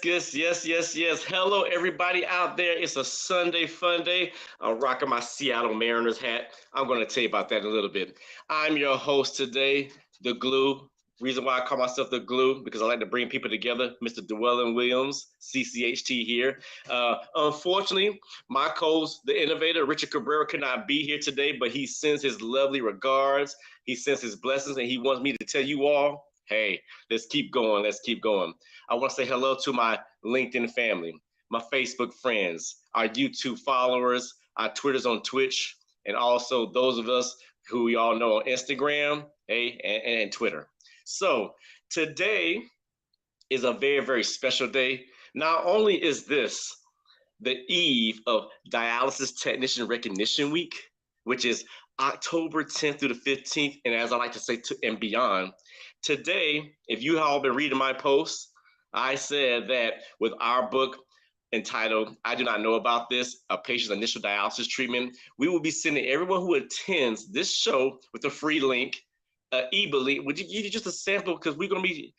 yes. Hello, everybody out there. It's a Sunday fun day. I'm rocking my Seattle Mariners hat. I'm going to tell you about that in a little bit. I'm your host today, the glue. Reason why I call myself the glue, because I like to bring people together. Mr. Dwelyn Williams, CCHT here. Unfortunately, my co-host, the innovator, Richard Cabrera, could not be here today, but he sends his lovely regards. He sends his blessings, and he wants me to tell you all, hey, let's keep going. Let's keep going. I want to say hello to my LinkedIn family, my Facebook friends, our YouTube followers, our Twitters on Twitch, and also those of us who we all know on Instagram, hey, and Twitter. So today is a very, very special day. Not only is this the eve of Dialysis Technician Recognition Week, which is October 10th through the 15th, and as I like to say, and beyond. Today, if you all been reading my posts, I said that with our book entitled I Do Not Know About This, A Patient's Initial Dialysis Treatment, we will be sending everyone who attends this show with a free link, ebook link. Would you give you just a sample? Because we're going to be,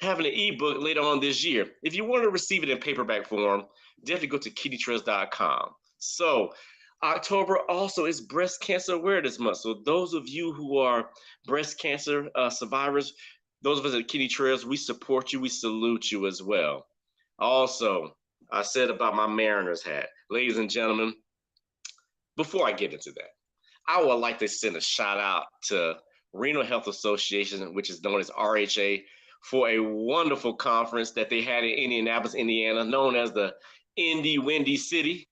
having an ebook later on this year. If you want to receive it in paperback form, definitely go to kidneytrails.com. So October also is Breast Cancer Awareness Month. So those of you who are breast cancer survivors, those of us at Kidney Trails, we support you. We salute you as well. Also, I said about my Mariners hat. Ladies and gentlemen, before I get into that, I would like to send a shout out to Renal Health Association, which is known as RHA, for a wonderful conference that they had in Indianapolis, Indiana, known as the Indy Windy City.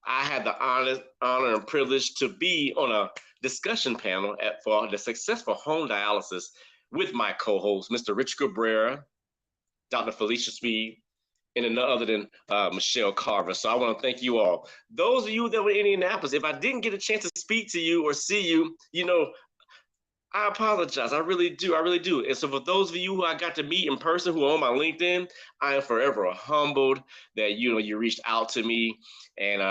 I had the honor and privilege to be on a discussion panel for the successful home dialysis with my co-host, Mr. Rich Cabrera, Dr. Felicia Speed, and none other than Michelle Carver. So I want to thank you all. Those of you that were in Indianapolis, if I didn't get a chance to speak to you or see you, I apologize. I really do. And so for those of you who I got to meet in person who are on my LinkedIn, I am forever humbled that, you reached out to me. And,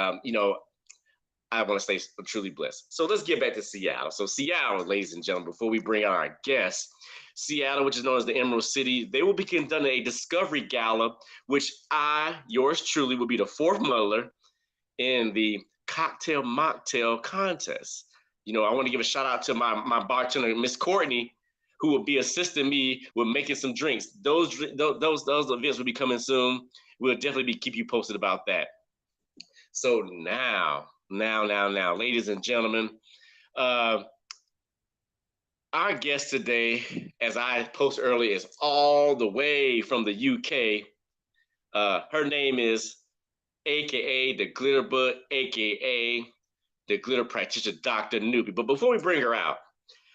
I want to say I'm truly blessed. So let's get back to Seattle. So Seattle, ladies and gentlemen, before we bring our guests, Seattle, which is known as the Emerald City, they will be conducting a Discovery Gala, which yours truly, will be the fourth muddler in the cocktail mocktail contest. I want to give a shout out to my bartender, Miss Courtney, who will be assisting me with making some drinks. Those events will be coming soon. We'll definitely keep you posted about that. So now, ladies and gentlemen, our guest today, as I posted earlier, is all the way from the UK. Her name is AKA the Glitter Bud, AKA the glitter practitioner, Dr.Nupi. But before we bring her out,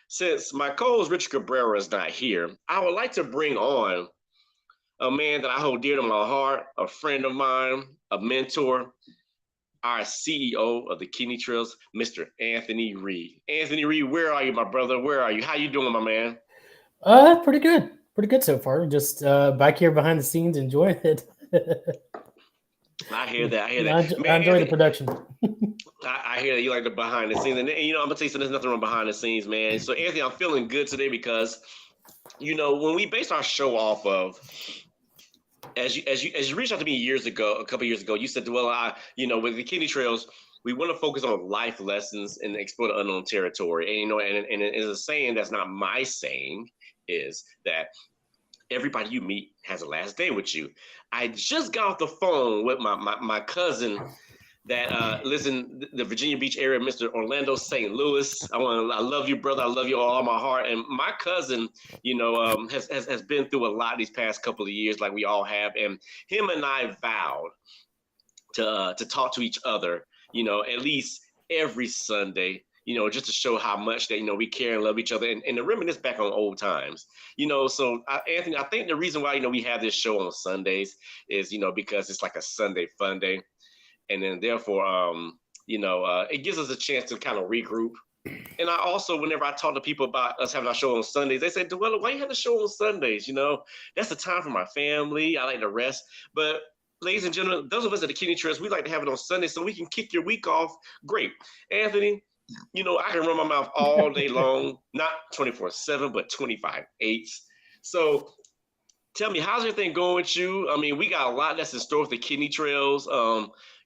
since my co-host Rich Cabrera is not here, I would like to bring on a man that I hold dear to my heart, a friend of mine, a mentor, our CEO of the Kidney Trails, Mr. Anthony Reed. Anthony Reed, where are you, my brother? Where are you? How you doing, my man? Pretty good. Pretty good so far. Just back here behind the scenes enjoying it. I hear that. I Man, enjoy the Anthony, production. I hear that you like the behind the scenes. And I'm going to tell you something, there's nothing wrong behind the scenes, man. So, Anthony, I'm feeling good today because, when we base our show off of, as you reached out to me a couple years ago, you said, well, with the Kidney Trails, we want to focus on life lessons and explore the unknown territory. And it's a saying that's not my saying, is that everybody you meet has a last day with you. I just got off the phone with my cousin that lives in the Virginia Beach area, Mr. Orlando St. Louis. I love you, brother. I love you all my heart. And my cousin, has been through a lot these past couple of years, like we all have. And him and I vowed to talk to each other, at least every Sunday, just to show how much that, we care and love each other and to reminisce back on old times, So Anthony, I think the reason why, we have this show on Sundays is, because it's like a Sunday fun day. And then therefore, it gives us a chance to kind of regroup. And I also, whenever I talk to people about us having our show on Sundays, they say, well, why you have the show on Sundays? That's the time for my family. I like to rest. But ladies and gentlemen, those of us at the Kidney Trails, we like to have it on Sunday so we can kick your week off. Great. Anthony, I can run my mouth all day long, not 24/7, but 25/8. So tell me, how's everything going with you? I mean, we got a lot that's in store with the kidney trails.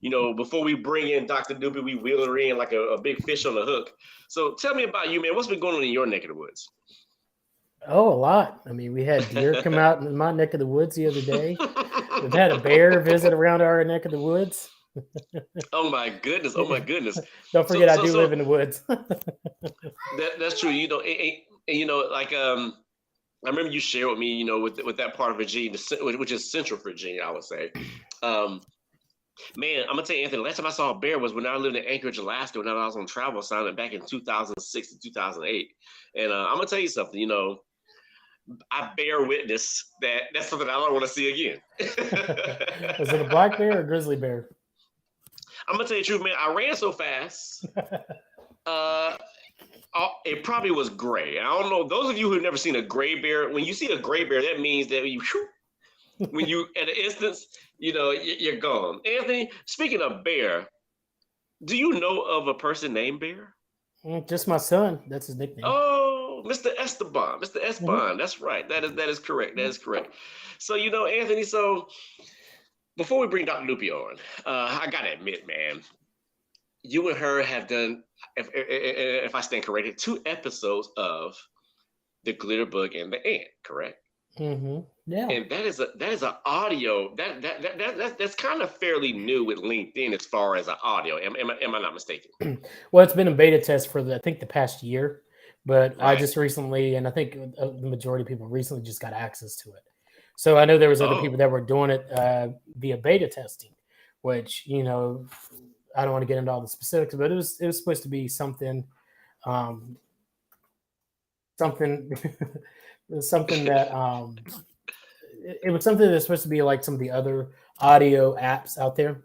Before we bring in Dr. Nupi, we wheel her in like a big fish on the hook. So tell me about you, man. What's been going on in your neck of the woods? Oh, a lot. I mean, we had deer come out in my neck of the woods the other day. We've had a bear visit around our neck of the woods. Oh my goodness! Oh my goodness! Don't forget, I do live in the woods. That's true. Like I remember you shared with me, with that part of Virginia, which is Central Virginia, I would say. Man, I'm gonna tell you, Anthony. Last time I saw a bear was when I lived in Anchorage, Alaska, when I was on travel assignment back in 2006 to 2008. And I'm gonna tell you something. I bear witness that that's something I don't want to see again. Was it a black bear or a grizzly bear? I'm gonna tell you the truth, man. I ran so fast. It probably was gray. I don't know. Those of you who've never seen a gray bear, when you see a gray bear, that means that when you at an instance, you're gone. Anthony, speaking of bear, do you know of a person named Bear? Just my son. That's his nickname. Oh, Mr. Esteban. Mr. Esteban. Mm-hmm. That's right. That is correct. That is correct. So, Anthony, so before we bring Dr. Nupi on, I gotta admit, man, you and her have done, if I stand corrected, 2 episodes of The Glitter Bug and the Ant, correct? Mm-hmm. Yeah. And that is an audio that's kind of fairly new with LinkedIn as far as an audio. Am I not mistaken? Well, it's been a beta test for I think the past year, but Right. I just recently, and I think the majority of people recently just got access to it. So I know there was other people that were doing it via beta testing, which I don't want to get into all the specifics, but it was supposed to be something something that it was something that's supposed to be like some of the other audio apps out there.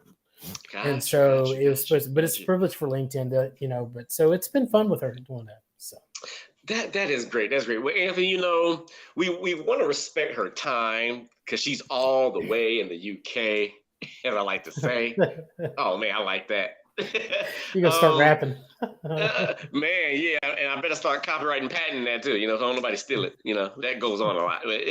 And so it was supposed to, but it's privileged for LinkedIn to, but so it's been fun with her doing that. So that is great. That's great. Well, Anthony, we want to respect her time because she's all the way in the UK, as I like to say. Oh man, I like that. You gotta start rapping. Man, yeah, and I better start copyrighting, patenting that too. So don't nobody steal it. That goes on a lot. But,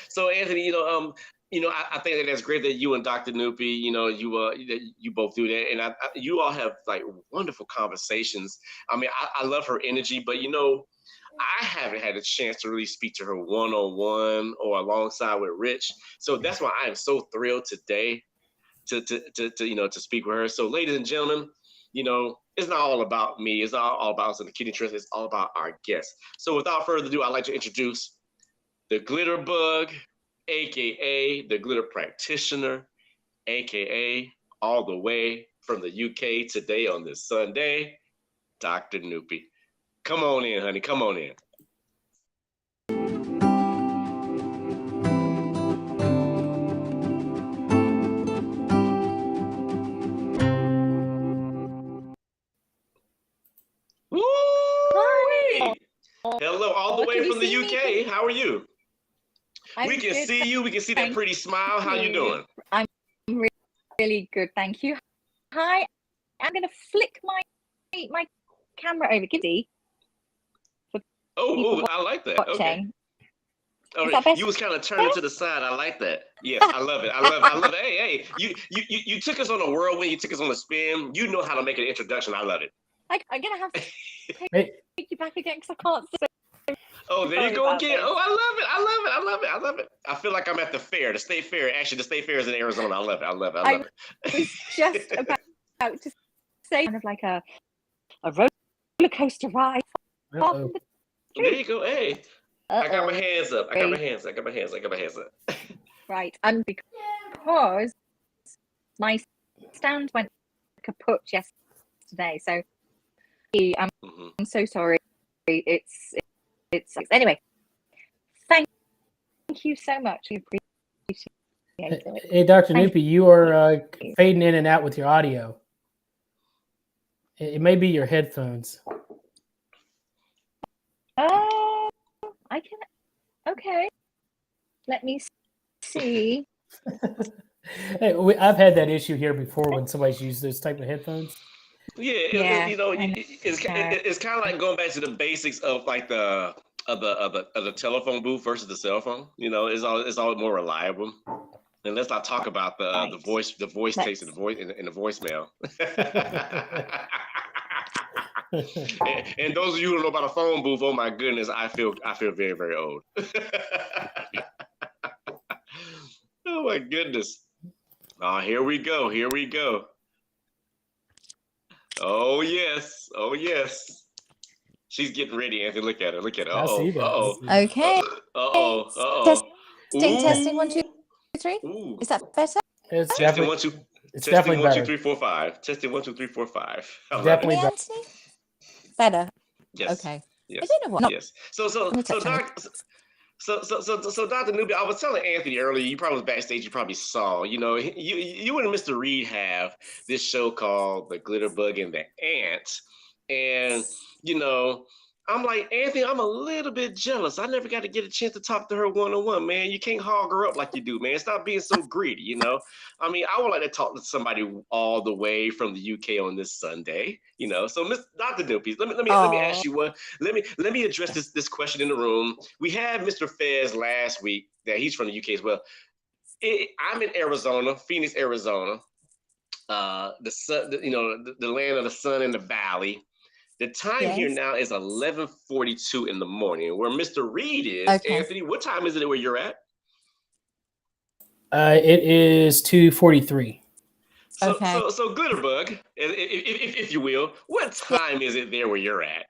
so Anthony, I think that's great that you and Dr. Nupi, you both do that, and you all have like wonderful conversations. I mean, I love her energy, but I haven't had a chance to really speak to her one-on-one or alongside with Rich. So that's why I am so thrilled today to speak with her. So, ladies and gentlemen, it's not all about me. It's not all about us in the Kidney Trust. It's all about our guests. So, without further ado, I'd like to introduce the Glitter Bug, aka the Glitter Practitioner, aka all the way from the UK today on this Sunday, Dr. Nupi. Come on in, honey. Come on in. Hi. Hello, all the way from the UK. How are you? We can see you. We can see that pretty smile. How you doing? I'm really good, thank you. Hi. I'm going to flick my camera over. Giddy. Oh, I like that. Okay. Okay. You was kind of turning to the side. I like that. Yes, I love it. I love it. Hey, you took us on a whirlwind. You took us on a spin. You know how to make an introduction. I love it. I'm gonna have to take you back again because I can't see. Oh, there you go again. Oh, I love it. I feel like I'm at the fair, the state fair. Actually, the state fair is in Arizona. I love it. I was just about to say kind of like a roller coaster ride. There you go. Hey, I got my hands up. I got my hands up. Right, and because my stand went kaput yesterday, so I'm so sorry. It's anyway. Thank you so much. We appreciate it. Hey, Dr. Nupi, you are fading in and out with your audio. It may be your headphones. I can. Okay. Let me see. Hey, I've had that issue here before when somebody's used those type of headphones. Yeah, it's kind of like going back to the basics of like the of the telephone booth versus the cell phone. It's all more reliable. And let's not talk about the Right. the voice takes in the voice in the voicemail. and those of you who don't know about a phone booth, oh my goodness, I feel very, very old. Oh my goodness. Oh, here we go. Here we go. Oh yes. Oh yes. She's getting ready, Anthony. Look at her. Look at her. I Uh-oh. see that. Uh-oh. Okay. Uh-oh. Uh-oh. Testing 1, 2, 3. Ooh. Is that better? It's Testing definitely 1, 2. it's Testing definitely 1, 2, better. 3, 4, 5. Testing 1, 2, 3, 4, 5. I love Definitely it. better. Anthony? Better. Yes. Okay. Yes. I don't know what. Yes. So Dr. Dr. Nupi, I was telling Anthony earlier, you probably was backstage, you probably saw, you and Mr. Reed have this show called The Glitter Bug and the Ant. And, I'm like, Anthony, I'm a little bit jealous. I never got to get a chance to talk to her one-on-one, man. You can't hog her up like you do, man. Stop being so greedy, I mean, I would like to talk to somebody all the way from the UK on this Sunday, So, Dr. Nupi, let me ask you one. Let me address this question in the room. We had Mr. Fez last week. That he's from the UK as well. I'm in Arizona, Phoenix, Arizona. The sun, the land of the sun in the valley. The time here now is 11:42 in the morning. Where Mr. Reed is, Anthony, what time is it where you're at? It is 2:43. Okay. So Glitterbug, if you will, what time is it there where you're at?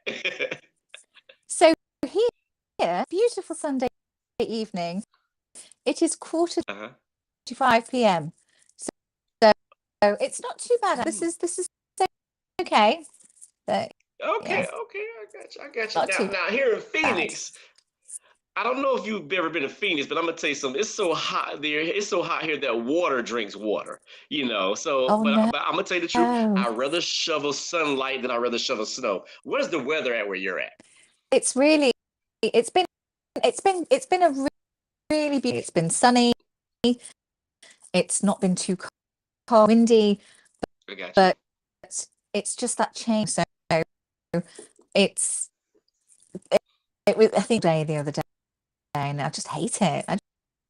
So here, beautiful Sunday evening. It is 4:45 p.m. So it's not too bad. This is okay. But, okay, I got you. Now here in Phoenix, I don't know if you've ever been to Phoenix, but I'm gonna tell you something. It's so hot there. It's so hot here that water drinks water. So, but I'm gonna tell you the truth. I'd rather shovel sunlight than I'd rather shovel snow. Where's the weather at where you're at? It's been a really beautiful. It's been sunny. It's not been too cold, windy, but it's just that change. So it was, I think, the other day, and I just hate it. I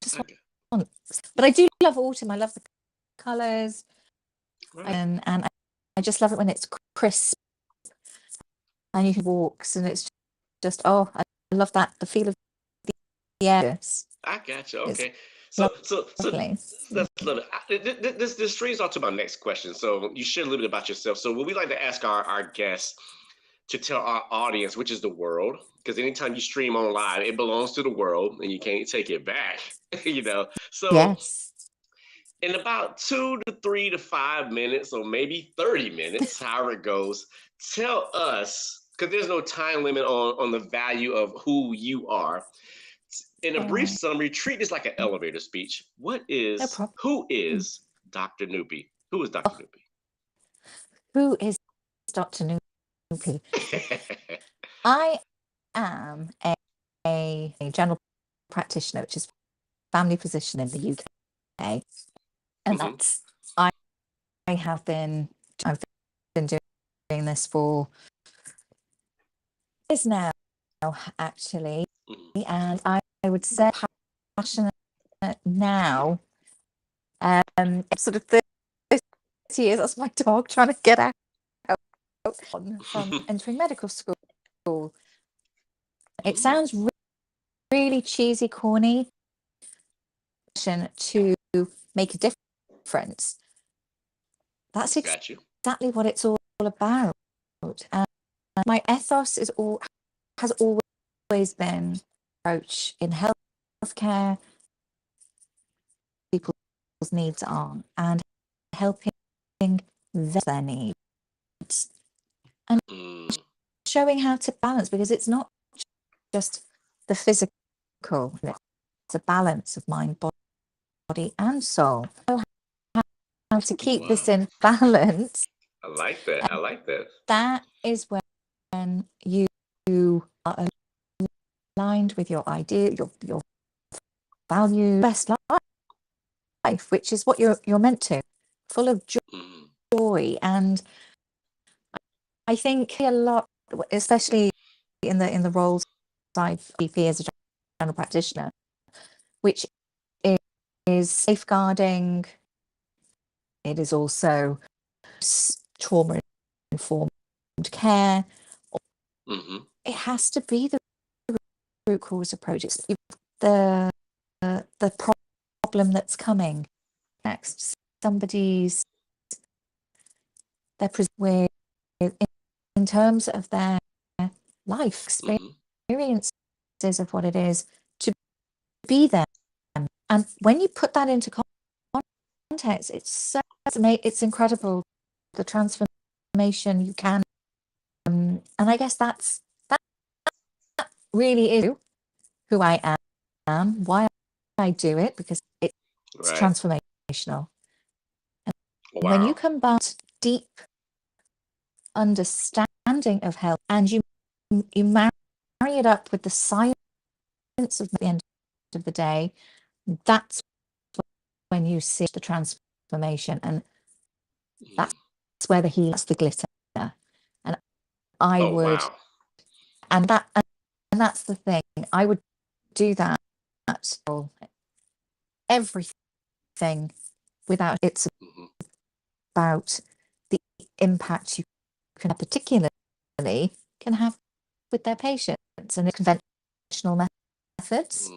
just want, but I do love autumn. I love the colors, and I just love it when it's crisp and you can walks, and it's just I love that, the feel of the air. I got you. Okay. So let's love it. This streams on to my next question. So you share a little bit about yourself. So what we like to ask our guests to tell our audience, which is the world, because anytime you stream online, it belongs to the world and you can't take it back, So in about 2 to 3 to 5 minutes, or maybe 30 minutes, however it goes, tell us, because there's no time limit on the value of who you are. In a brief summary, treat this like an elevator speech. Who is Dr. Nupi? Who is Dr. Nupi? Who is Dr. Nupi? I am a general practitioner, which is family physician in the UK, and that's I've been doing this for years now, actually, and I would say passionate now. Sort of 30 years. That's my dog trying to get out from entering medical school. It sounds really cheesy, corny, to make a difference. That's exactly what it's all about. And my ethos has always been approach in healthcare, people's needs are, and helping their needs, and showing how to balance, because it's not just the physical, it's a balance of mind, body and soul. How to keep this in balance. I like that. That is when you are aligned with your idea, your value, best life, which is what you're meant to, full of joy. And I think a lot, especially in the roles GP as a general practitioner, which is safeguarding. It is also trauma-informed care. Mm-hmm. It has to be the root cause approach. It's the problem that's coming next. Somebody's they're with in terms of their life experiences of what it is to be them. And when you put that into context, it's incredible the transformation you can. And I guess that really is who I am, why I do it, because it's transformational. And when you combine deep understanding of health and you marry it up with the science of the end of the day, that's when you see the transformation, and that's where the healing, that's the glitter. And I would, and that's the thing. I would do that everything without it's about the impact you can particularly can have with their patients and the conventional methods.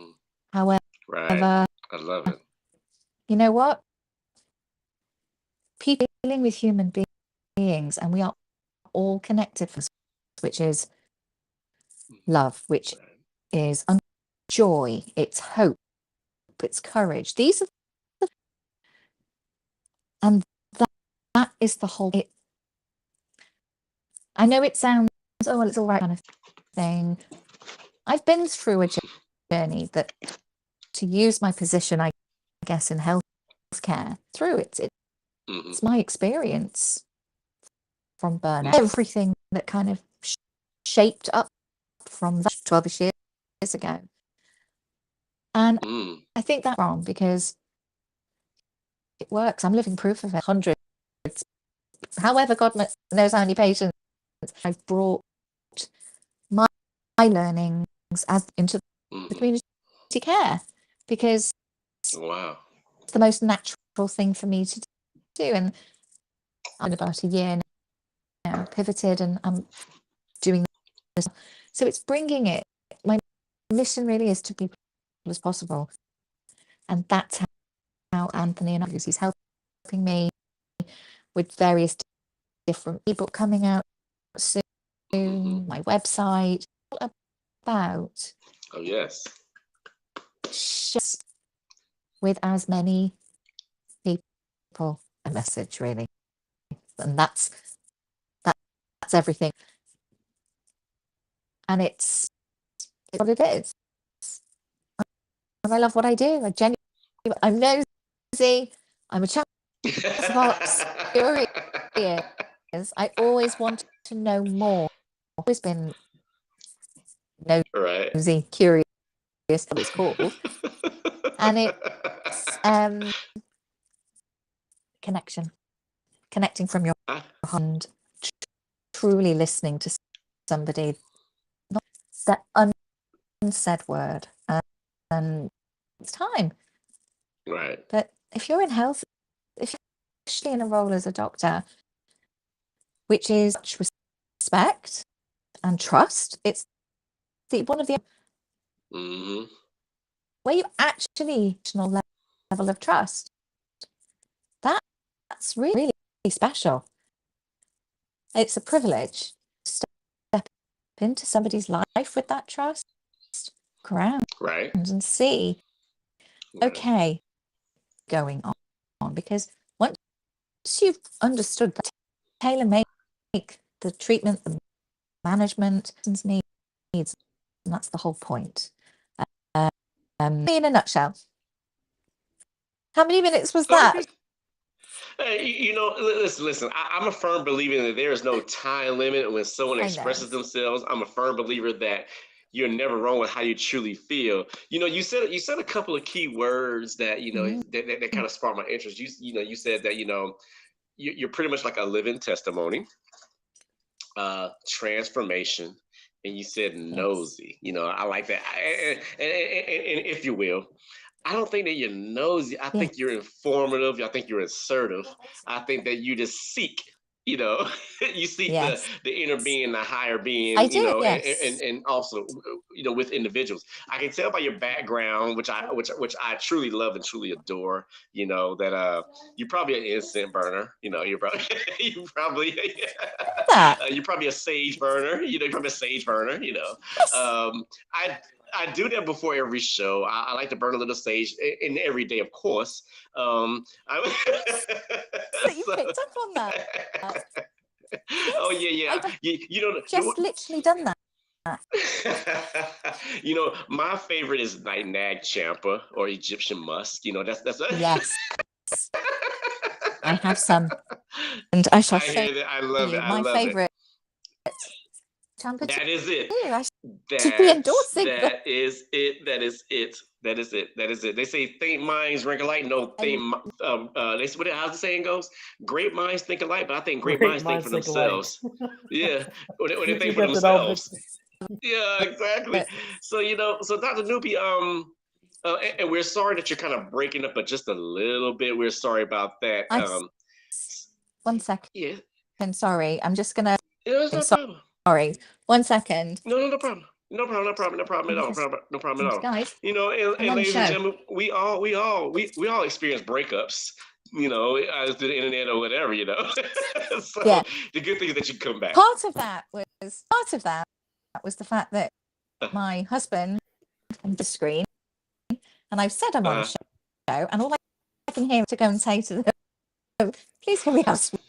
However, I love it. You know what? People dealing with human beings, and we are all connected, which is love, which is joy, it's hope, it's courage. These are and that is the whole. I know it sounds, oh, well, it's all right kind of thing. I've been through a journey that, to use my position, I guess, in healthcare, through it. It's my experience from burnout, everything that kind of shaped up from that 12 years ago. And I think that's wrong because it works. I'm living proof of it. Hundreds. However, God knows how many patients I've brought my learnings as into the community care, because it's the most natural thing for me to do. And I'm about a year now, pivoted, and I'm doing this. So it's bringing it. My mission really is to be as possible, and that's how Anthony and others, he's helping me with various different ebook coming out soon, my website, about just with as many people a message, really. And that's everything. And it's what it is. And I love what I do. I'm nosy. I'm a chat box. Curious. I always want to know more. I've always been nosy, curious, what it's called. And it's connecting from your hand, truly listening to somebody, not that unsaid word, and it's time. But if you're in health, if you're actually in a role as a doctor, which is respect and trust, it's one of the where you actually level of trust. That's really special. It's a privilege to step into somebody's life with that trust, ground, and see, okay, going on, because once you've understood that, tailor-make the treatment, the management needs, and that's the whole point. In a nutshell. How many minutes was that? Hey, listen. I'm a firm believer that there is no time limit when someone expresses themselves. I'm a firm believer that you're never wrong with how you truly feel. You said a couple of key words that that kind of sparked my interest. You said that you're pretty much like a living testimony, transformation, and you said Yes. nosy. I like that. And if you will, I don't think that you're nosy. I Yeah. think you're informative. I think you're assertive. I think that you just seek, you know, you seek Yes. the inner being, the higher I being, do. and, Yes. and also, with individuals. I can tell by your background, which I truly love and truly adore, that you're probably an incense burner. You're probably you probably That. you're probably a sage burner. You're probably a sage burner. Yes. I do that before every show. I like to burn a little sage in every day, of course. That you So, picked up on that. oh Yes. yeah. I've You just literally done that. my favorite is like nag champa or Egyptian musk. That's Yes. I have some, and I shall I show hear that. I love it. you I my love it. favorite champa That is it. I should be endorsing them. That is it. That is it. That is it. That is it. They say think minds think alike. No, think. How's the saying goes? Great minds think alike, but I think great minds think for themselves. Yeah, or they think for got that all themselves. Yeah, exactly. So so Dr. Nupi, and we're sorry that you're kind of breaking up, but just a little bit. We're sorry about that. 1 second. Yeah. Sorry, I'm just gonna. Yeah, it's no problem. Sorry, 1 second. No problem. No problem at all. No problem at all. Guys, And ladies and gentlemen, we all experience breakups. Either through the internet or whatever. So yeah. The good thing is that you come back. Part of that was the fact that my husband on the screen, and I've said I'm on a show, and all I can hear to go and say to them, please can we have some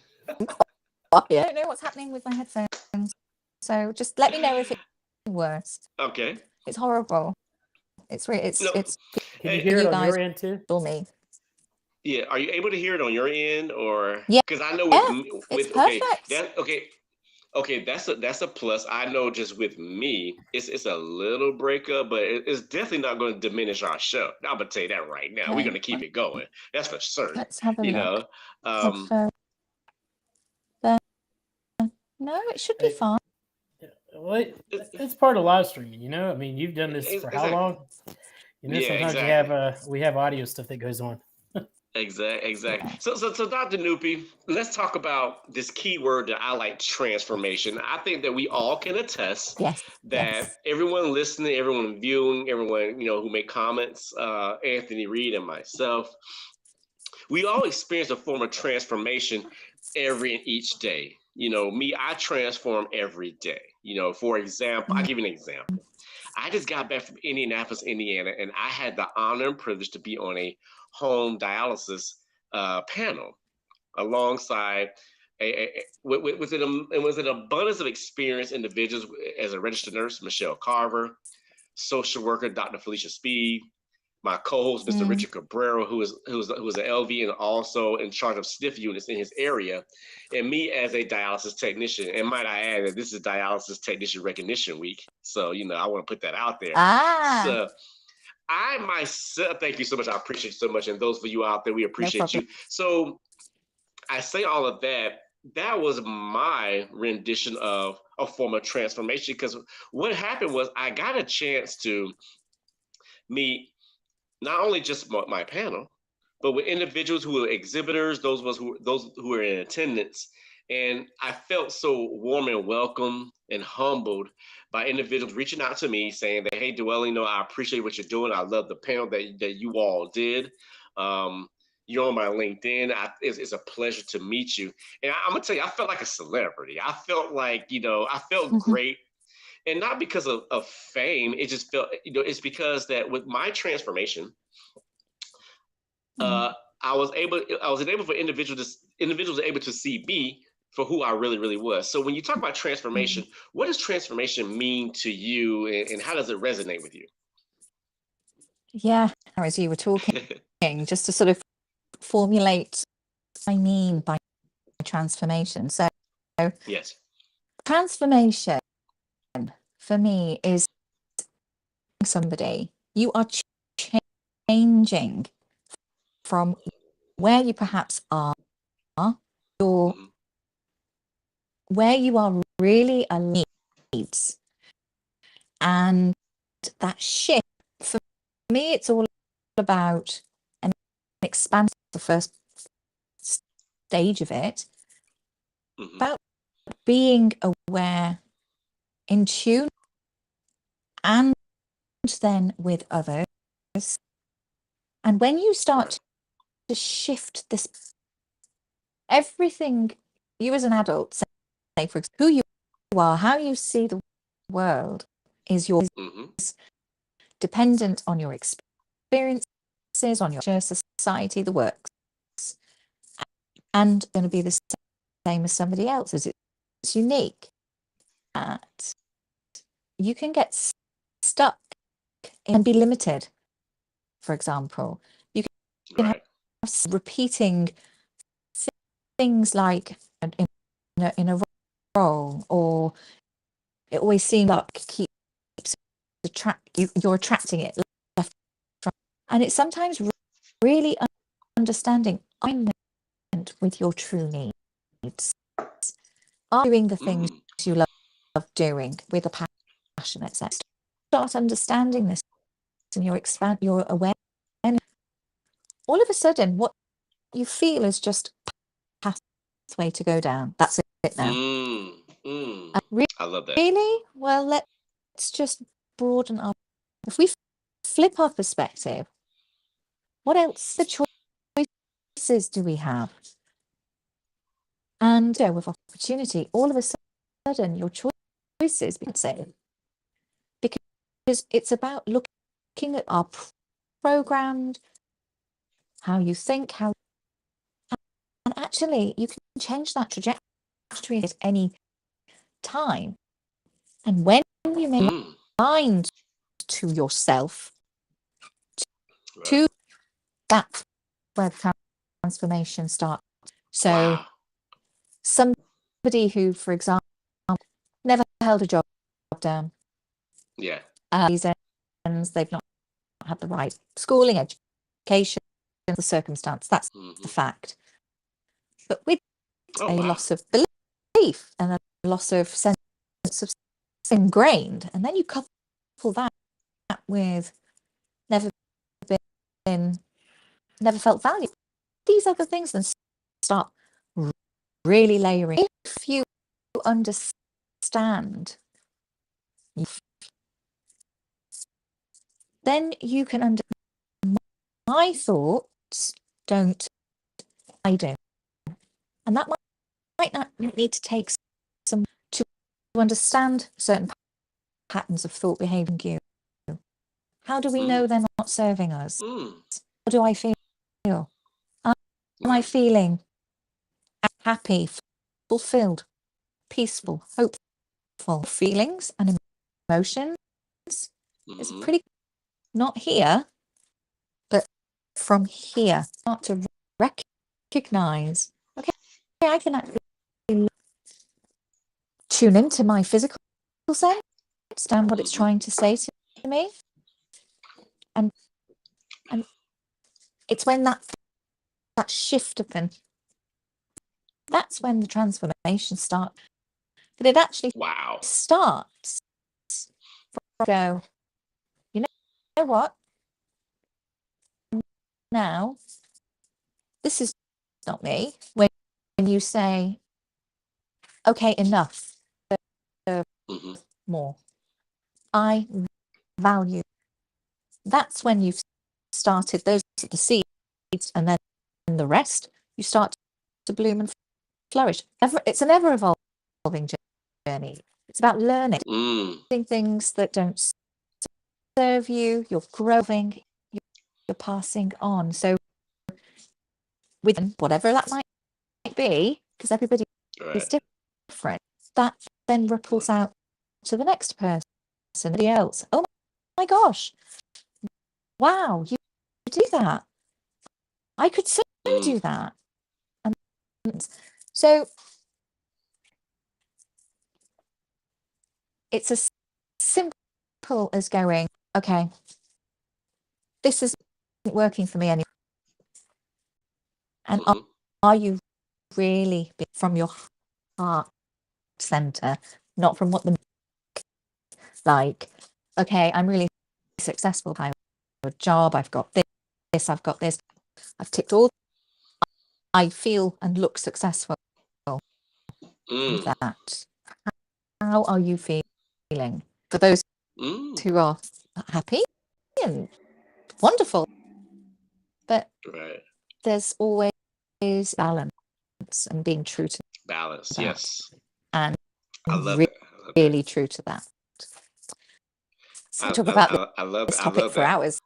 quiet? I don't know what's happening with my headphones, so just let me know if it's worst. Okay. It's horrible. It's really it's. Can you hear it on your end too? For me. Yeah. Are you able to hear it on your end or? Yeah. Because I know it's perfect. Okay, that's a plus. I know just with me, it's a little breakup, but it's definitely not going to diminish our show. I'm gonna tell you that right now. Okay. We're gonna keep it going. That's for certain. Let's have a look. No, it should be fine. Well, it's part of live streaming. I mean, you've done this for how long? Sometimes exactly. We have audio stuff that goes on. Exactly. So Dr. Nupi, let's talk about this key word that I like, transformation. I think that we all can attest that everyone listening, everyone viewing, everyone, who make comments, Anthony Reed and myself, we all experience a form of transformation every and each day. Me, I transform every day. For example, I'll give you an example. I just got back from Indianapolis, Indiana, and I had the honor and privilege to be on a home dialysis panel alongside with an abundance of experienced individuals as a registered nurse, Michelle Carver, social worker, Dr. Felicia Speed, my co-host, Mr. Richard Cabrera, who was an LV and also in charge of SNF units in his area, and me as a dialysis technician. And might I add that this is Dialysis Technician Recognition Week, so I want to put that out there. So I myself, thank you so much. I appreciate you so much, and those of you out there, we appreciate you. So I say all of that. That was my rendition of a form of transformation, because what happened was I got a chance to meet not only just my panel, but with individuals who were exhibitors, those who were in attendance. And I felt so warm and welcome and humbled by individuals reaching out to me saying that, hey, Dwelyn, I appreciate what you're doing. I love the panel that you all did. You're on my LinkedIn. It's a pleasure to meet you. And I'm going to tell you, I felt like a celebrity. I felt like, I felt great. And not because of fame, it just felt, it's because that with my transformation, I was able for individuals able to see me for who I really, really was. So when you talk about transformation, what does transformation mean to you, and how does it resonate with you? Yeah, as you were talking, just to sort of formulate what I mean by transformation. So yes, transformation for me is somebody, you are changing from where you perhaps are, where you are really a lead, And that shift, for me, it's all about an expand the first stage of it, about being aware, in tune, and then with others. And when you start to shift this, everything you as an adult, say for example, who you are, how you see the world is yours, dependent on your experiences, on your society, the works, and going to be the same as somebody else's. It's unique. That you can get stuck and be limited. For example, you can have repeating things like in a role, or it always seems like keeps you're attracting it left, and it's sometimes really understanding alignment with your true needs. Are doing the things you love doing with a passionate sense. Start understanding this, and you expand your awareness. All of a sudden, what you feel is just a pathway to go down. That's it now. I love that. Really? Well, let's just broaden our. If we flip our perspective, what else the choices do we have? And with opportunity, all of a sudden your choices become safe, because it's about looking at our programmed, how you think, and actually you can change that trajectory at any time. And when you make mind to yourself, to that where the transformation starts. So somebody who, for example, never held a job down, reasons they've not had the right schooling, education, the circumstance, that's the fact. But with a loss of belief and a loss of sense of ingrained, and then you couple that with never felt valued, these other things then start really layering. If you understand, then you can understand my thoughts I do. And that might not need to take some to understand certain patterns of thought, behaviour. How do we know they're not serving us? How do I feel? Am I feeling happy, fulfilled, peaceful, hopeful? Feelings and emotions is pretty not here, but from here. Start to recognize, okay, I can actually tune into my physical self, understand what it's trying to say to me, and it's when that shift happens, that's when the transformation starts. But it actually starts from go, you know what? Now, this is not me. When you say, okay, enough, more, I value. That's when you've started, those are the seeds, and then the rest, you start to bloom and flourish. It's an ever evolving journey. It's about learning things that don't serve you. You're growing, you're passing on. So with whatever that might be, because everybody is different, that then ripples out to the next person, somebody else. Oh my gosh, wow, you do that. I could so do that. And so it's as simple as going, okay, this isn't working for me anymore. And are you really from your heart center, not from what the like, okay, I'm really successful. I have a job. I've got this. I've got this. I've ticked all. I feel and look successful with that. How are you feeling? For those who are happy and wonderful, but there's always balance and being true to balance. that. Yes, and I love really true to that. So talk about this topic for hours.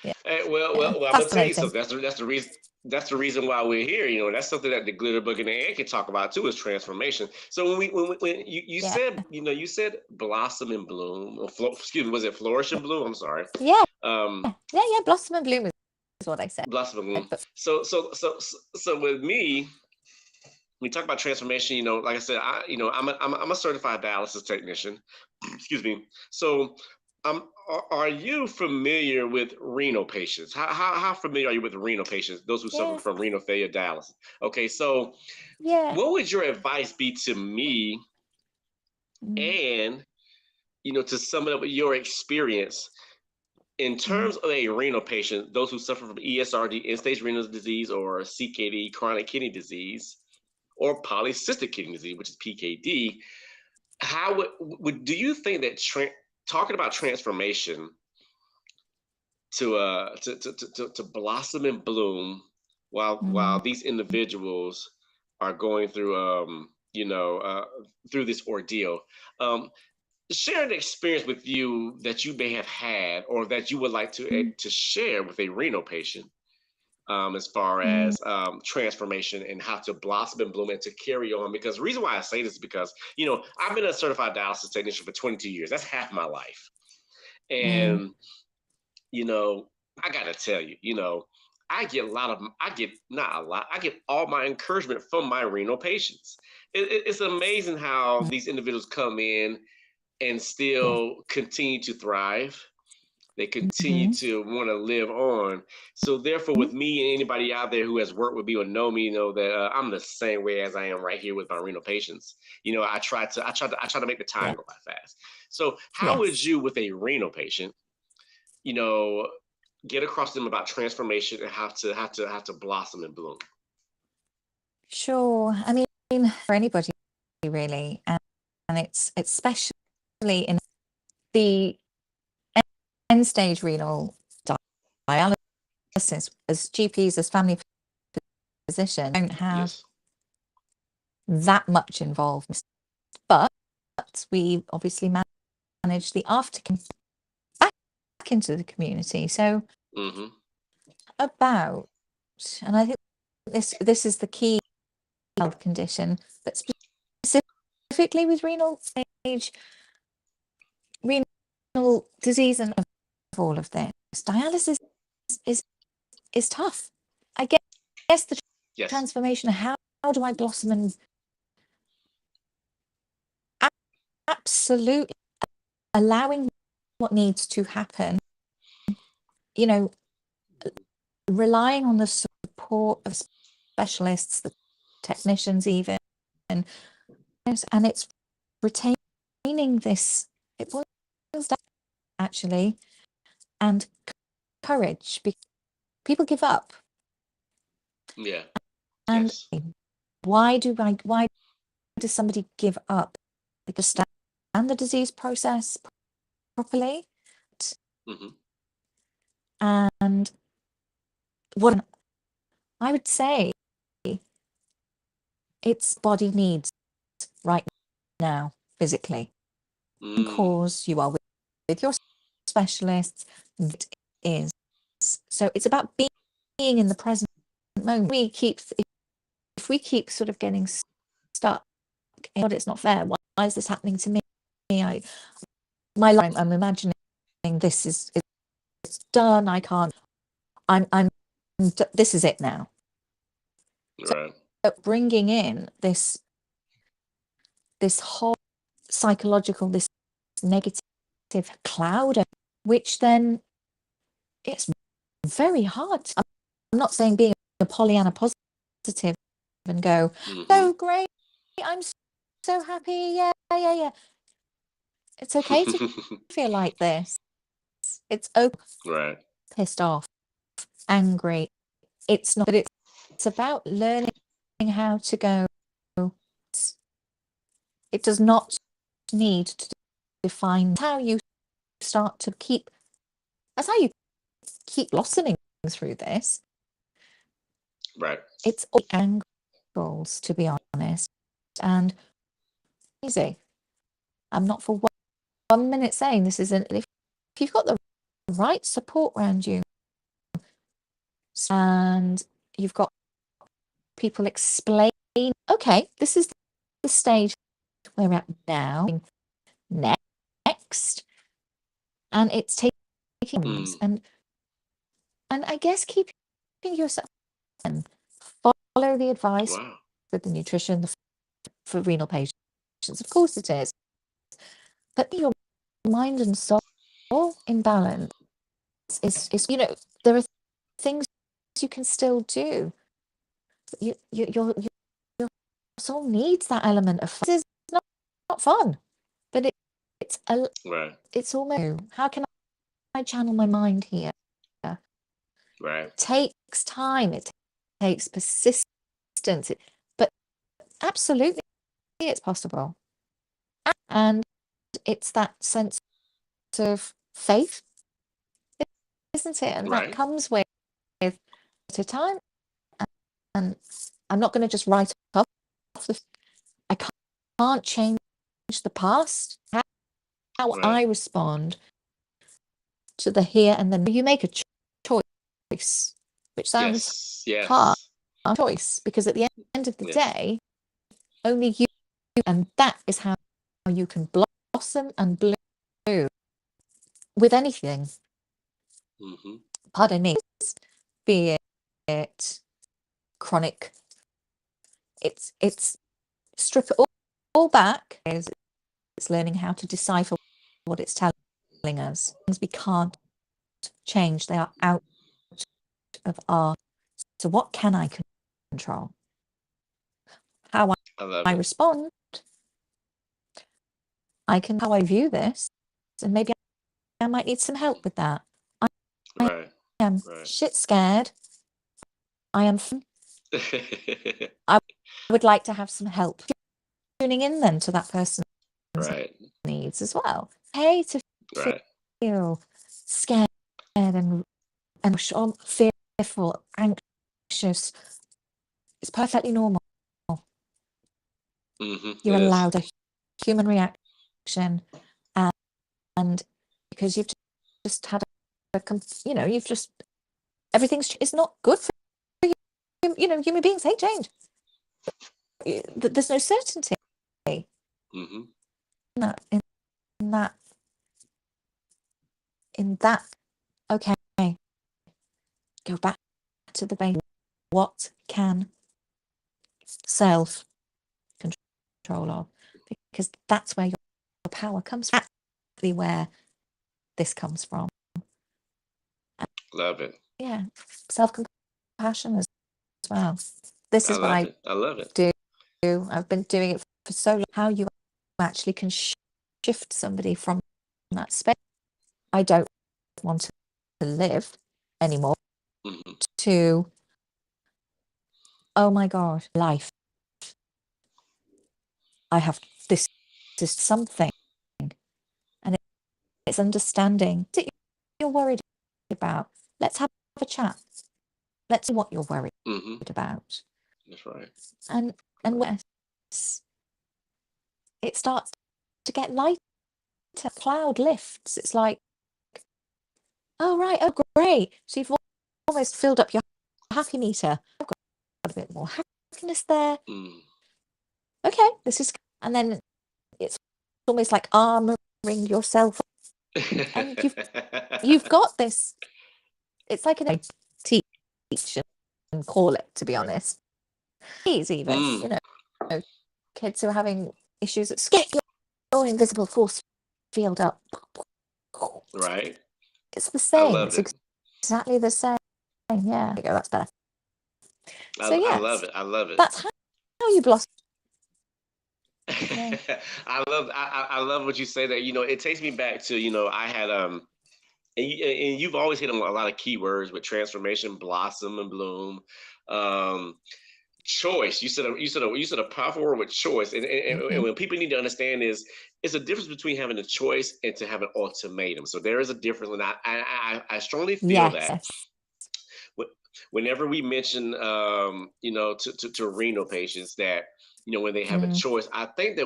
Yeah. Well, I'm gonna tell you something. That's the reason. That's the reason why we're here. You know, that's something that the glitter book and the egg can talk about too, is transformation. So when you said, you know, you said blossom and bloom, or excuse me, was it flourish and bloom? I'm sorry. Yeah. Yeah. Blossom and bloom is what I said. Blossom and bloom. So with me, when we talk about transformation, you know, like I said, I'm a certified dialysis technician. Excuse me. So are you familiar with renal patients? How familiar are you with renal patients, those who suffer from renal failure dialysis? Okay, so what would your advice be to me, and, you know, to sum it up with your experience in terms of a renal patient, those who suffer from ESRD, end-stage renal disease, or CKD, chronic kidney disease, or polycystic kidney disease, which is PKD? How do you think that talking about transformation to blossom and bloom while these individuals are going through through this ordeal, share an experience with you that you may have had, or that you would like to share with a renal patient, as far as transformation and how to blossom and bloom and to carry on. Because the reason why I say this is because, you know, I've been a certified dialysis technician for 22 years. That's half my life. And, you know, I got to tell you, you know, I get all my encouragement from my renal patients. It's amazing how these individuals come in and still continue to thrive. They continue to want to live on. So therefore, with me and anybody out there who has worked with me or know me, know that I'm the same way as I am right here with my renal patients. You know, I try to make the time go by fast. So how would you, with a renal patient, you know, get across to them about transformation and how to blossom and bloom? Sure. I mean, for anybody really, and it's especially in the end stage renal dialysis, as GPs, as family physicians, don't have that much involvement, but we obviously manage the aftercare back into the community. So about, and I think this is the key health condition, but specifically with renal disease and all of this, dialysis is tough. I guess the transformation, how do I blossom and absolutely allowing what needs to happen, you know, relying on the support of specialists, the technicians even, and it's retaining this, it boils down actually, and courage, because people give up. And why does somebody give up? Because understand the disease process properly. And what I would say, its body needs right now physically, because you are with your specialists. It is so. It's about being in the present moment. If we keep sort of getting stuck, God, it's not fair. Why is this happening to me? My life, I'm imagining it's done. I can't. I'm. This is it now. So bringing in this whole psychological, this negative cloud, which then it's very hard. I'm not saying being a Pollyanna positive and go, oh great, I'm so happy, yeah. It's okay to feel like this. It's okay, Right. pissed off, angry. It's not, but it's about learning how to go. It does not need to define how you start to keep. That's how you keep blossoming through this. Right. It's all angles, to be honest, and easy. I'm not for 1 minute saying this isn't. If you've got the right support around you, and you've got people explain, okay, this is the stage we're at now. Next, and it's taking and I guess keeping yourself and follow the advice with the nutrition for renal patients. Of course it is, but your mind and soul in balance is there are things you can still do. Your soul needs that element of fun. This is not fun, but it's almost, how can I channel my mind here? Right. It takes time. It takes persistence. But absolutely, it's possible. And it's that sense of faith, isn't it? And that comes with at a time. And I'm not going to just write off I can't change the past. How I respond to the here and then. You make a choice, which sounds hard, choice, because at the end of the day, only you, and that is how you can blossom and bloom with anything. Pardon me, be it chronic. It's strip it all back. It's learning how to decipher what it's telling us. Things we can't change. They are out of our. So what can I control? How I respond. How I view this, and maybe I might need some help with that. I am shit scared. I am. I would like to have some help. Tuning in then to that person's needs as well. Hey, to feel scared and fearful, anxious. It's perfectly normal. You're allowed a human reaction, and because you've just had you've just it's not good for you. Human beings hate change. There's no certainty. In that, okay, go back to the base. What can self control of? Because that's where your power comes from. That's where this comes from. Love it. Yeah, self-compassion as well. This is what I love it. do. I've been doing it for so long. How you actually can shift somebody from that space. I don't want to live anymore. To, oh my God, life. I have this is something, and it's understanding that you're worried about. Let's have a chat. Let's see what you're worried about. That's right. And when it starts to get lighter, cloud lifts. It's like, oh right, oh great. So you've almost filled up your happy meter. I've got a bit more happiness there. Okay, this is, and then it's almost like armoring yourself, and you've got this. It's like an teach and call it, to be honest. Kids even, kids who are having issues at school, get your invisible force field up. Right. It's the same. It's exactly the same. Yeah. There you go. That's better. I love it. I love it. That's how you blossom. Yeah. I love what you say that, it takes me back to, I had, and you've always hit on a lot of keywords with transformation, blossom and bloom. Choice. You said a powerful word with choice, and what people need to understand is it's a difference between having a choice and to have an ultimatum. So there is a difference, and I strongly feel that Yes. whenever we mention to renal patients that when they have a choice, I think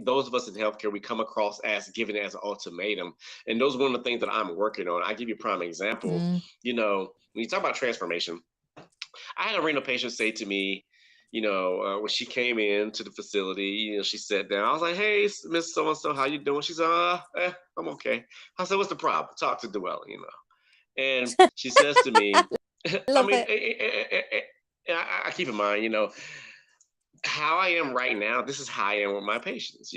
those of us in healthcare, we come across as giving it as an ultimatum, and those are one of the things that I'm working on. I give you a prime example. When you talk about transformation, I had a renal patient say to me, when she came into the facility, she sat down. I was like, "Hey, Miss So and So, how you doing?" She said, I'm okay." I said, "What's the problem? Talk to Dwelyn, And she says to me, I Love mean, it. I keep in mind, how I am right now. This is how I am with my patients,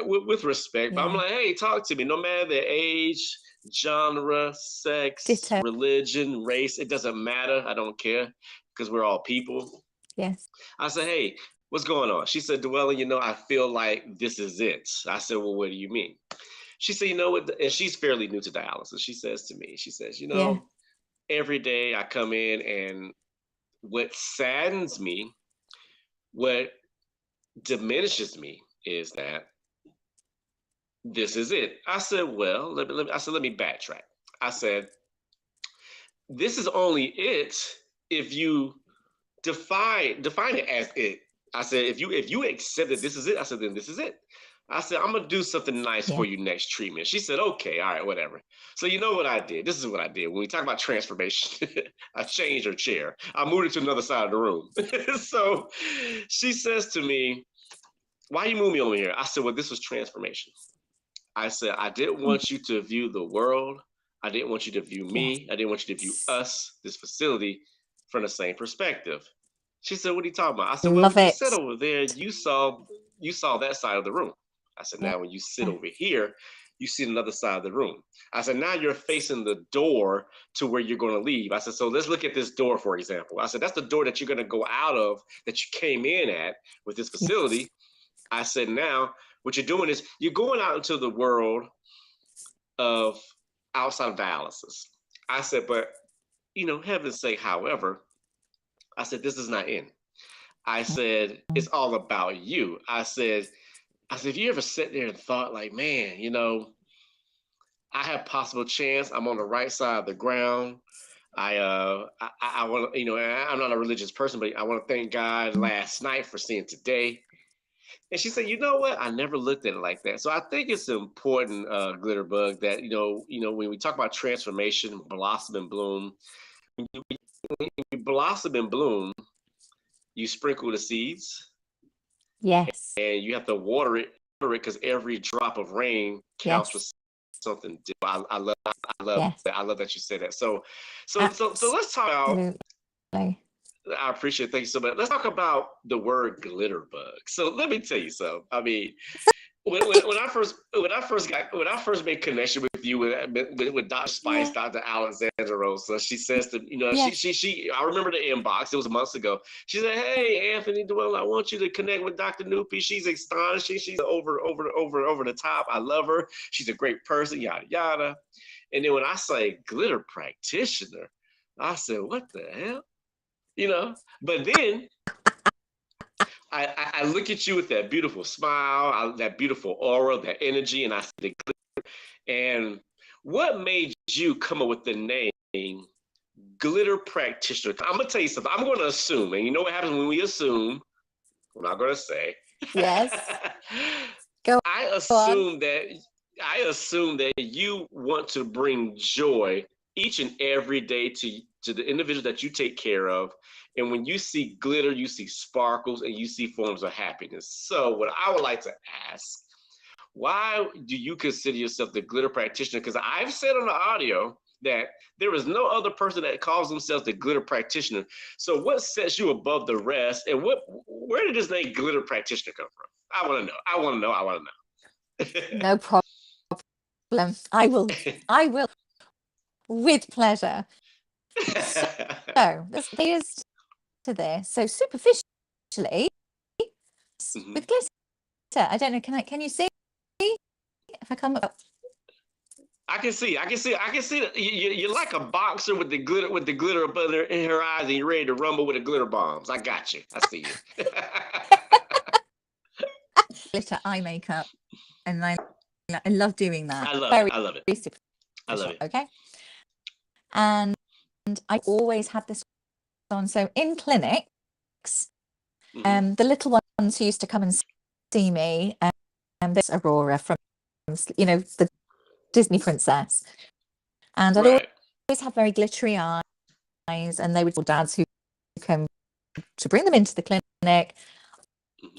with respect. But I'm Yeah. like, "Hey, talk to me. No matter their age, genre, sex, Ditto. religion, race, it doesn't matter. I don't care because we're all people." Yes. I said, "Hey, what's going on?" She said, "Dwelyn, I feel like this is it." I said, "Well, what do you mean?" She said, "You know what?" And she's fairly new to dialysis. She says to me, she says, Yeah. every day I come in, and what saddens me, what diminishes me is that this is it. I said, "Well, let me backtrack." I said, "This is only it if you define it as it." I said, if you accept that this is it, I said, then this is it. I said, "I'm gonna do something nice Yeah. for you next treatment." She said, "Okay, all right, whatever." So you know what I did? This is what I did. When we talk about transformation, I changed her chair. I moved it to another side of the room. So she says to me, "Why you move me over here?" I said, "Well, this was transformation." I said, "I didn't want you to view the world. I didn't want you to view Yes. me. I didn't want you to view us, this facility, from the same perspective." She said, "What are you talking about?" I said, "Well, Love when you it. sat over there, you saw that side of the room." I said, Yeah. "Now when you sit over here, you see another side of the room." I said, "Now you're facing the door to where you're going to leave." I said, "So let's look at this door, for example." I said, "That's the door that you're going to go out of, that you came in at with this Yes. facility." I said, "Now what you're doing is you're going out into the world of outside of dialysis." I said, "But heaven's sake, however," I said, "this is not in." I said, "It's all about you." I said, "If you ever sit there and thought like, man, I have possible chance. I'm on the right side of the ground. I want to, I'm not a religious person, but I want to thank God last night for seeing today." And she said, "You know what? I never looked at it like that." So I think it's important, Glitterbug, that when we talk about transformation, blossom and bloom, when you blossom and bloom, you sprinkle the seeds, Yes. and you have to water it because every drop of rain counts for Yes. something. Yes. I love that you said that. So let's talk about. Absolutely. I appreciate it. Thank you so much. Let's talk about the word glitterbug. So let me tell you something. I mean, when I first made connection with you with Dr. Spice, Yeah. Dr. Alexandra Rose, so she says to Yeah. she I remember the inbox. It was months ago. She said, "Hey, Anthony Dwelyn, I want you to connect with Dr. Nupi. She's astonishing. She's over the top. I love her. She's a great person. Yada yada." And then when I say glitter practitioner, I said, "What the hell?" But then I look at you with that beautiful smile, that beautiful aura, that energy, and I see the glitter. And what made you come up with the name Glitter Practitioner? I'm gonna tell you something. I'm gonna assume, and you know what happens when we assume? I'm not gonna say. Yes. Go I on. assume that you want to bring joy each and every day to the individual that you take care of. And when you see glitter, you see sparkles, and you see forms of happiness. So what I would like to ask, why do you consider yourself the glitter practitioner? Because I've said on the audio that there is no other person that calls themselves the glitter practitioner. So what sets you above the rest, and where did this name glitter practitioner come from? I want to know. I want to know. I want to know. No problem. I will with pleasure. So there's to this. So superficially, Mhm. with glitter, glitter. I don't know. Can you see if I come up? I can see that you're like a boxer with the glitter up in her eyes, and you're ready to rumble with the glitter bombs. I got you. I see you. Glitter eye makeup, and I love doing that. I love it. I love it. Okay. And I always had this on. So in clinics, the little ones who used to come and see me, this Aurora from, the Disney princess, and I'd always have very glittery eyes, and they would tell dads who came to bring them into the clinic,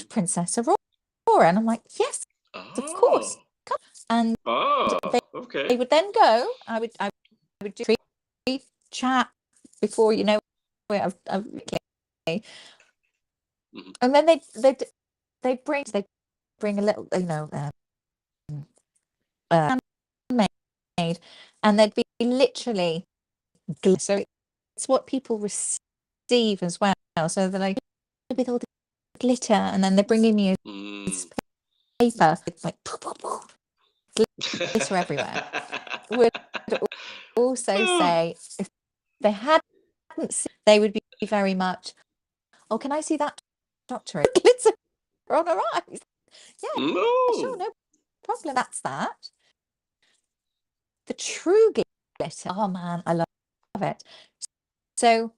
Princess Aurora, and I'm like, yes, of course, come. And they would then go. I would do free chat before it. And then they bring a little, handmade, and they'd be literally glitter. So it's what people receive as well. So they're like, with all the glitter, and then they're bringing me a paper with like glitter everywhere. Would also say if they hadn't seen, they would be very much, oh, can I see that, doctor? Glitter on her eyes. Yeah, sure, no problem. That's that. The true glitter. Oh man, I love it. So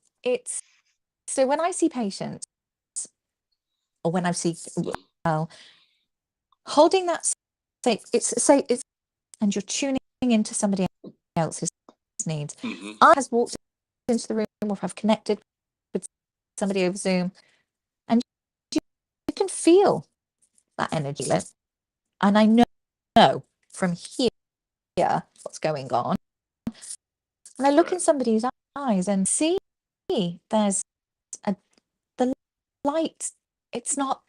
when I see patients, or when I see, holding that, and you're tuning into somebody else's needs. I has walked into the room, or have connected with somebody over Zoom, and you can feel that energy, and I know from here what's going on. And I look in somebody's eyes and see there's the light. It's not.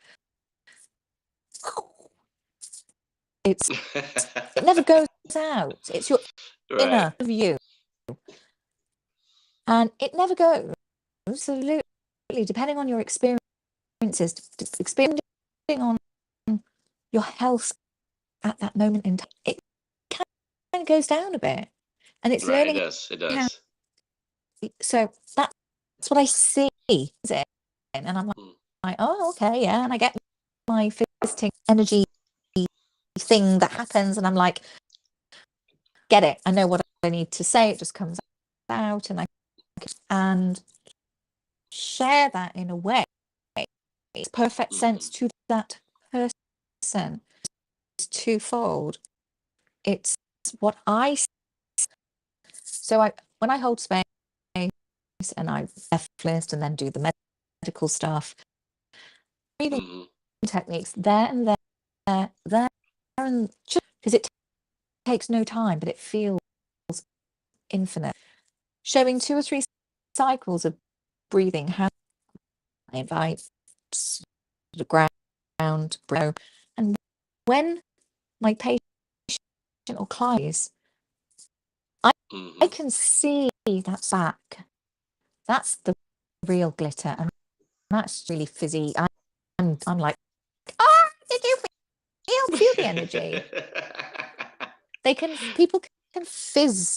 It never goes out. It's your inner view, and it never goes. Absolutely, depending on your experiences, depending on your health at that moment in time, it kind of goes down a bit, and it's learning. It does. So that's what I see, and I'm like, oh, okay, yeah, and I get my fisting energy thing that happens, and I'm like, get it. I know what I need to say. It just comes out, and share that in a way. It's perfect sense to that person. It's twofold. It's what I see. So when I hold space and I list and then do the medical stuff, breathing techniques there and there, and because it takes no time, but it feels infinite. Showing 2 or 3 cycles of breathing, how I invite the ground, bro, and when my patient or client, I can see that's back. That's the real glitter, and that's really fizzy. I'm like, did you feel the energy? People can fizz.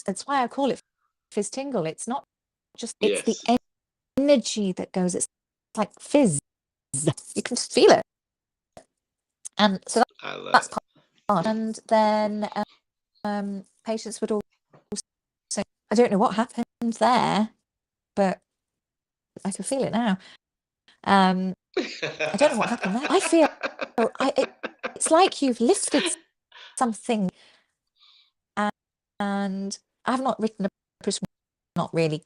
That's why I call it fizz tingle. It's not just, it's the energy that goes. It's like fizz. You can just feel it, and so that's part. And then patients would also say, I don't know what happened there, but I can feel it now. I don't know what happened there. I feel it's like you've lifted something, and I've not written a prescription, not really,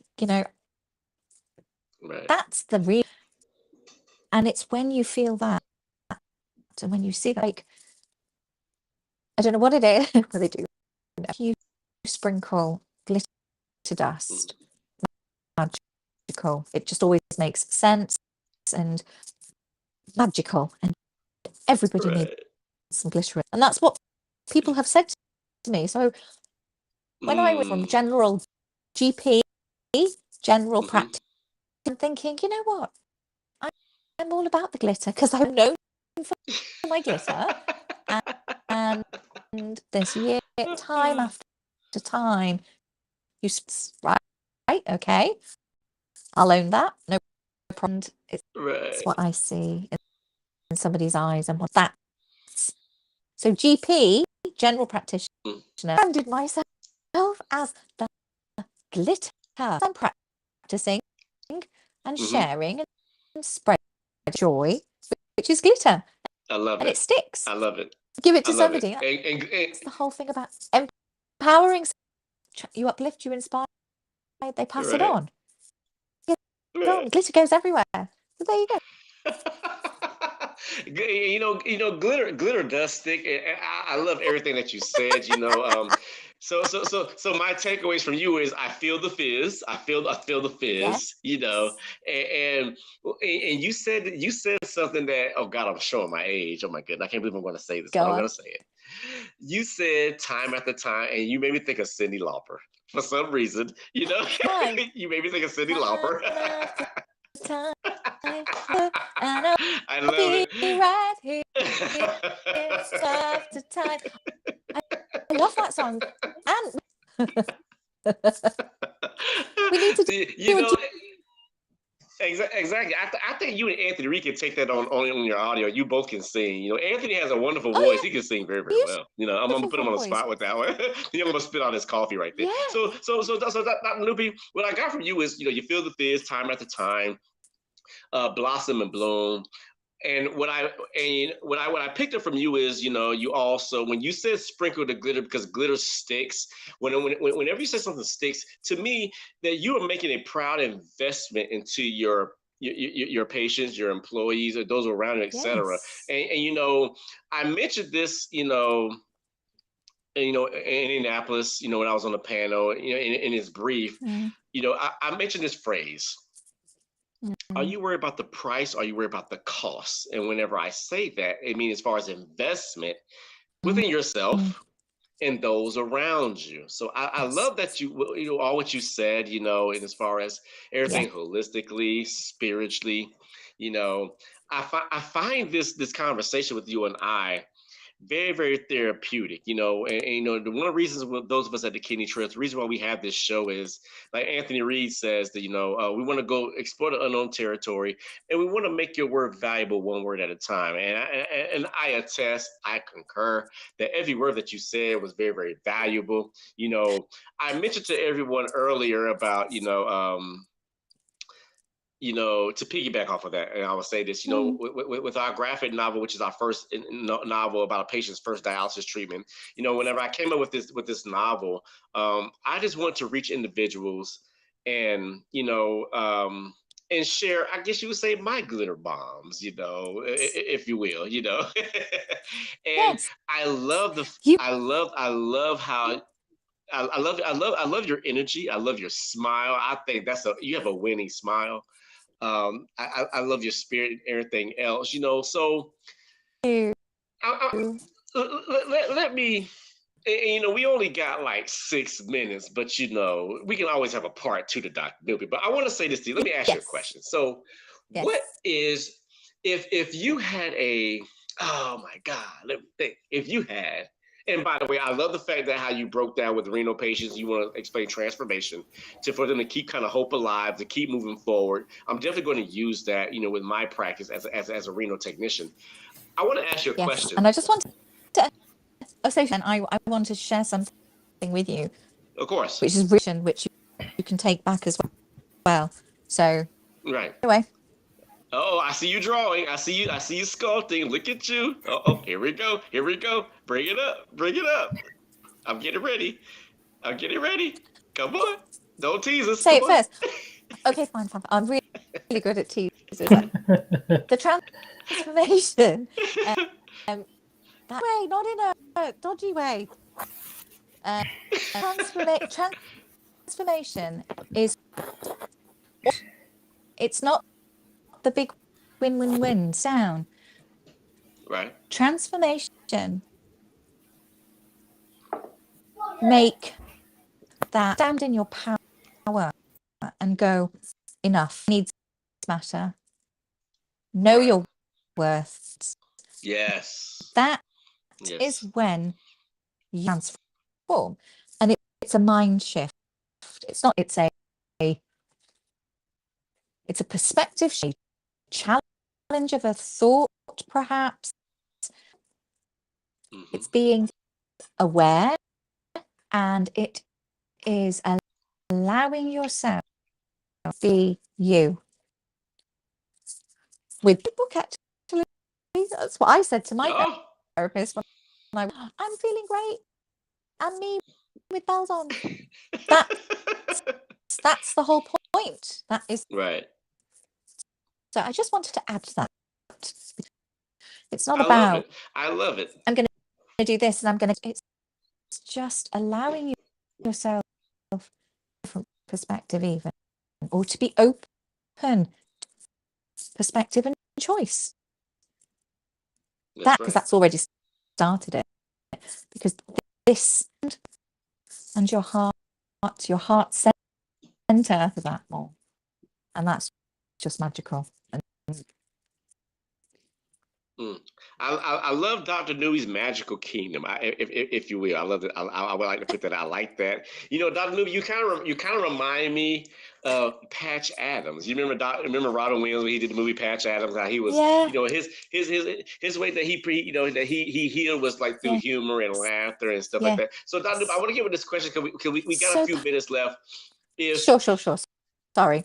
that's the real, and it's when you feel that, and when you see that, like, I don't know what it is, what they do. You sprinkle glitter dust, magical. It just always makes sense and magical, and everybody needs some glitter, and that's what people have said to me. So when I went from general GP, general practice, I'm thinking, you know what, I'm all about the glitter, because I've known for my glitter, and this year, time after time, right, okay, I'll own that. No problem. It's what I see in somebody's eyes and what that's. So GP, general practitioner, branded myself as the glitter. I'm practicing and sharing and spread joy, which is glitter. I love and it sticks. I love it. Give it to somebody. It's the whole thing about empowering. You uplift, you inspire, they pass it on. Glitter goes everywhere. So there you go. Glitter does stick. I love everything that you said. So my takeaways from you is I feel the fizz. I feel the fizz. Yes. And you said something that, oh God, I'm showing my age. Oh my goodness, I can't believe I'm going to say this, but I'm going to say it. You said time after time, and you made me think of Cyndi Lauper for some reason. You made me think of Cyndi Lauper. Time, I love it. Right here. After time. I love that song. And we need to do Exactly. I think you and Anthony Reed can take that on your audio. You both can sing. Anthony has a wonderful voice. He can sing very, very well. I'm gonna put him on the spot with that one. I'm gonna spit out his coffee right there. Yeah. So Dr. Nupi, what I got from you is, you feel the fizz time after time, blossom and bloom. And what I picked up from you is, you also, when you said sprinkle the glitter because glitter sticks, whenever you say something sticks, to me, that you are making a proud investment into your patients, your employees, or those around you, et cetera. And I mentioned this, in Indianapolis, when I was on the panel, in his brief, I mentioned this phrase. Are you worried about the price? Or are you worried about the cost? And whenever I say that, it means as far as investment within yourself and those around you. So I love that you all what you said, and as far as everything holistically, spiritually, I find this conversation with you and I very, very therapeutic, and one of the reasons those of us at the Kidney Trails, the reason why we have this show is, like Anthony Reed says, that, we want to go explore the unknown territory, and we want to make your word valuable one word at a time. And I attest, I concur that every word that you said was very, very valuable. I mentioned to everyone earlier about, to piggyback off of that, and I will say this, with our graphic novel, which is our first novel about a patient's first dialysis treatment, whenever I came up with this novel, I just want to reach individuals and, and share, I guess you would say, my glitter bombs, if you will, and I love how I love your energy. I love your smile. I think you have a winning smile. I love your spirit and everything else, so let me, we only got like 6 minutes, but we can always have a part 2 to Dr. Nupi. But I want to say this to you. Let me ask you a question. So what is, if you had oh my God, let me think, if you had, and by the way, I love the fact that how you broke down with renal patients, you want to explain transformation for them to keep kind of hope alive, to keep moving forward. I'm definitely going to use that, with my practice as a renal technician. I want to ask you a question. And I just want to, I want to share something with you. Of course. Which is vision, which you can take back as well. So, right. Anyway. Oh, I see you drawing. I see you sculpting. Look at you. Oh, here we go. Bring it up. I'm getting ready. Come on. Don't tease us. Say it first. Okay, fine. I'm really good at teasers. The transformation. That way, not in a dodgy way. Transformation is, it's not the big win-win-win sound. Right. Transformation. Make that stand in your power and go, enough. Needs matter. Know your worth Yes. That Yes. is when you transform. And it's a mind shift. It's not, it's a perspective shift, challenge of a thought, perhaps. Mhm. It's being aware, and it is allowing yourself to be you. With the book, actually, that's what I said to my Oh. therapist when I'm feeling great. And me with bells on. That's the whole point. That is Right. So I just wanted to add to that. It's not I love about it. I love it. I'm going to do this and I'm going to. It's just allowing yourself a different perspective, even, or to be open perspective and choice. That's Because right. that's already started it. Because this and your heart center for that more, and that's just magical. I love Dr. Nupi's magical kingdom. If you will, I love it. I would like to put that. I like that. You know, Dr. Nupi, you kind of remind me of Patch Adams. You remember Robin Williams when he did the movie Patch Adams? How he was, Yeah. his way that he healed was like through humor and laughter and stuff like that. So Dr. Nupi, I want to give you this question because we got a few minutes left. Sure. Sorry.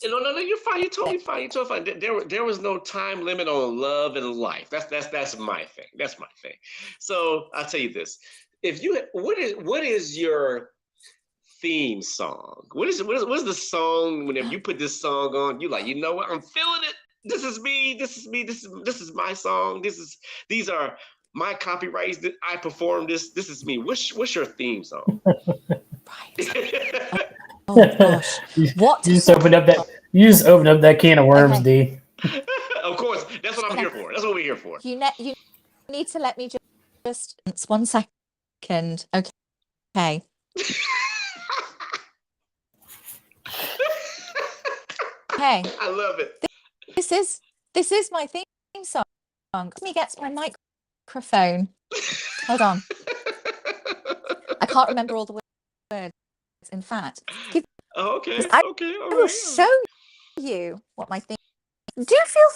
No, you're fine. You're totally fine. You're totally fine. There was no time limit on love and life. That's my thing. That's my thing. So I'll tell you this: what is your theme song? What is the song? Whenever you put this song on, you like, you know what? I'm feeling it. This is me. This is me. This is my song. These are my copyrights. That I perform this. This is me. What's your theme song? Right. Oh gosh! What? You just opened up that can of worms, Okay. D. Of course, that's what I'm here for. That's what we're here for. You need to let me just 1 second. Okay. Hey. I love it. This is my theme song. Let me get my microphone. Hold on. I can't remember all the words. In fact, Okay. I All will right. show you what my theme. Do feel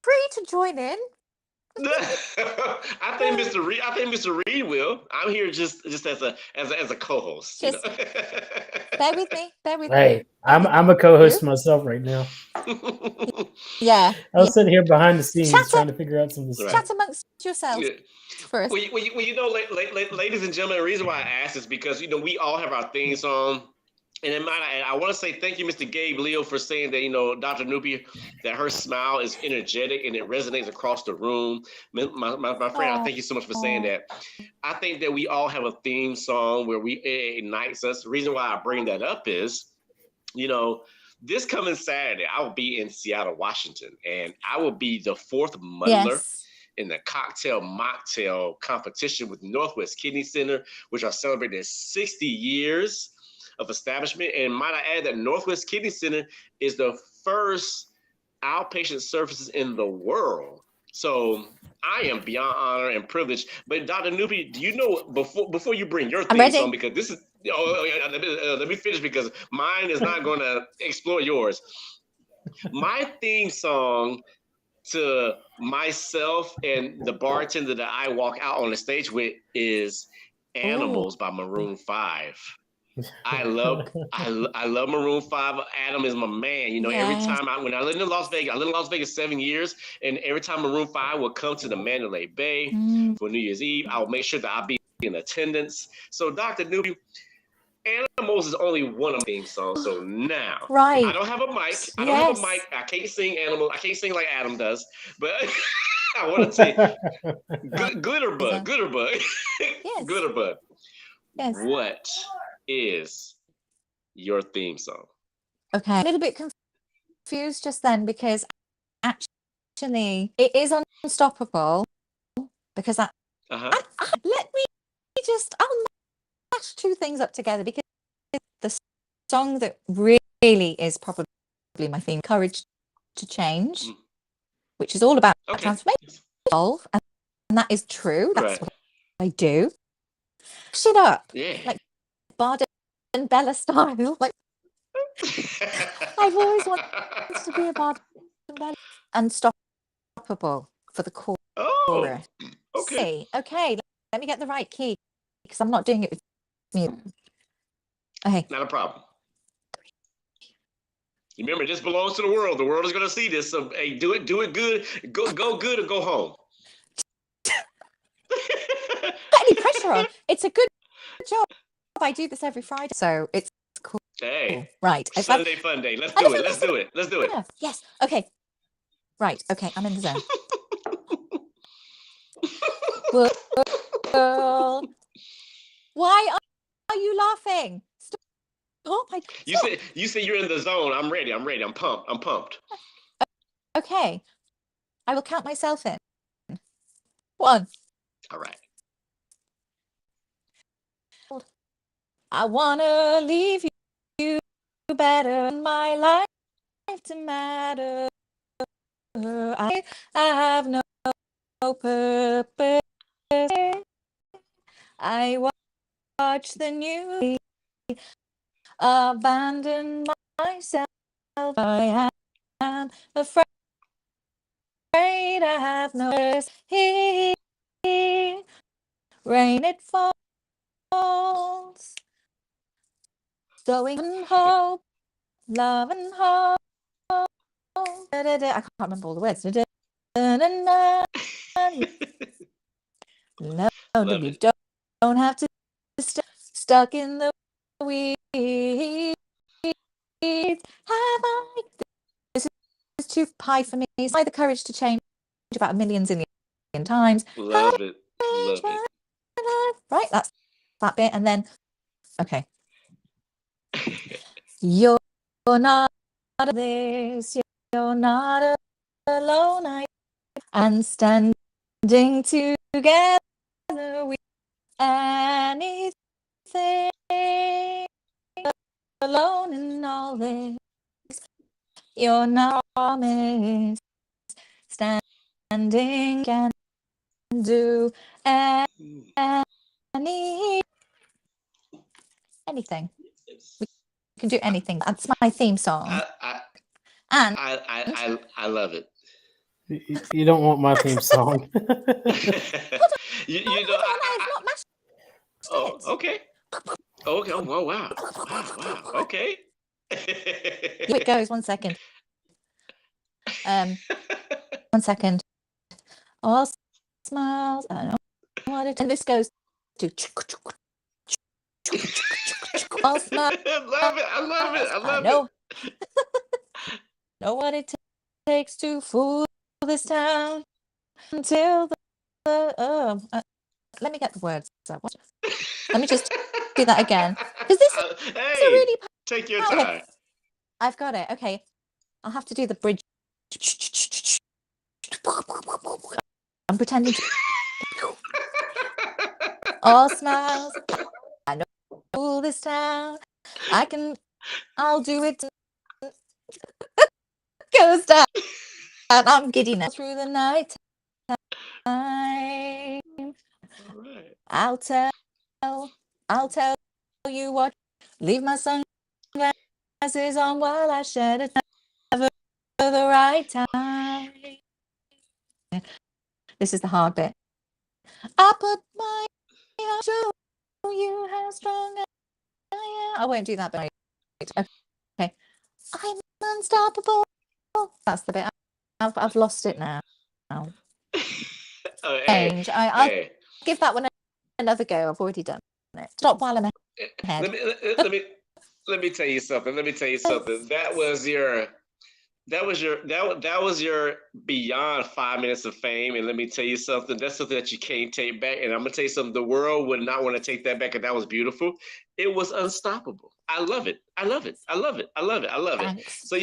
free to join in. I think Mr. Reed will. I'm here just as a co-host. Just bear with me. Hey, I'm a co-host myself right now. Yeah. I was sitting here behind the scenes Chat trying to figure out some of this stuff. Chat amongst yourselves first. Well, ladies and gentlemen, the reason why I asked is because we all have our theme song. And I want to say thank you, Mr. Gabe Leo, for saying that, Dr. Nupi, that her smile is energetic and it resonates across the room. My friend, I thank you so much for saying that. I think that we all have a theme song where it ignites us. The reason why I bring that up is, this coming Saturday, I will be in Seattle, Washington, and I will be the fourth muddler in the cocktail mocktail competition with Northwest Kidney Center, which are celebrating their 60 years of establishment. And might I add that Northwest Kidney Center is the first outpatient services in the world. So I am beyond honor and privileged. But Dr. Nupi, do you know, before you bring your theme song, because this is, let me finish because mine is not going to explore yours. My theme song to myself and the bartender that I walk out on the stage with is Animals by Maroon 5. I love Maroon 5. Adam is my man. Every time when I lived in Las Vegas, I lived in Las Vegas 7 years, and every time Maroon 5 would come to the Mandalay Bay for New Year's Eve, I would make sure that I'll be in attendance. So Dr. Nupi, Animals is only one of my theme songs. So now, I don't have a mic. I can't sing Animals. I can't sing like Adam does. But I want to say, good or bud? Good or bud? Good or bud? Yes. What is your theme song? Okay, a little bit confused just then because actually it is Unstoppable because let me just I'll match two things up together because the song that really is probably my theme, Courage to Change, which is all about transformation. evolve, and that is true. That's Right. what I do. Shut up. Yeah. Like Bard and Bella style. Like I've always wanted to be a Bard and Bella. Unstoppable for the Oh, chorus. okay. Okay, let me get the right key because I'm not doing it with music. Okay. Not a problem. Remember, this belongs to the world. The world is gonna see this. So hey, do it good. Go good or go home. Put any pressure on. It's a good job. I do this every Friday, so it's cool. Hey, Right. Sunday fun day. Let's do it. Let's do it. Let's do it. Yes. Okay. Right. Okay. I'm in the zone. Girl, why are you laughing? Stop! You say you're in the zone. I'm ready. I'm ready. I'm pumped. I'm pumped. Okay. I will count myself in. 1. All right. I wanna leave you better in my life to matter. I have no purpose. I watch the news, abandon myself. I am afraid I have no purpose. Here, rain it falls, sowing and hope, love and hope. I can't remember all the words. No, you don't have to stay stuck in the weeds. Have I? This is too high for me. It's the courage to change about millions in times. Love it. Love it. Right, that's that bit, and then okay. You're not this. You're not alone. And standing together with anything, alone in all this. You're not promised. Standing can do anything. We can do anything. That's my theme song. I love it. You don't want my theme song. Hold on, I have not mashed it. Okay. Okay. Oh, wow. Okay. Here it goes. 1 second. 1 second. All smiles. I know what it. And this goes to. All smiles. I love it. I know. Know what it takes to fool this town until the let me get the words up. Let me just do that again, because this is a really take your time. Okay. I've got it. Okay, I'll have to do the bridge. I'm pretending to. All smiles. I know fool this town. I'll do it. Goes down, and I'm giddy now through the night time. Right. I'll tell you what. Leave my sunglasses on while I shed a tear for the right time. This is the hard bit. I put my heart to show you how strong I am. I won't do that bit. Okay. I'm unstoppable. That's the bit. I've lost it now. I'll give that one another go. I've already done it. Stop while I'm ahead. Let me tell you something. That was your beyond 5 minutes of fame. And let me tell you something. That's something that you can't take back. And I'm gonna tell you something. The world would not want to take that back. And that was beautiful. It was unstoppable. I love it. Thanks. So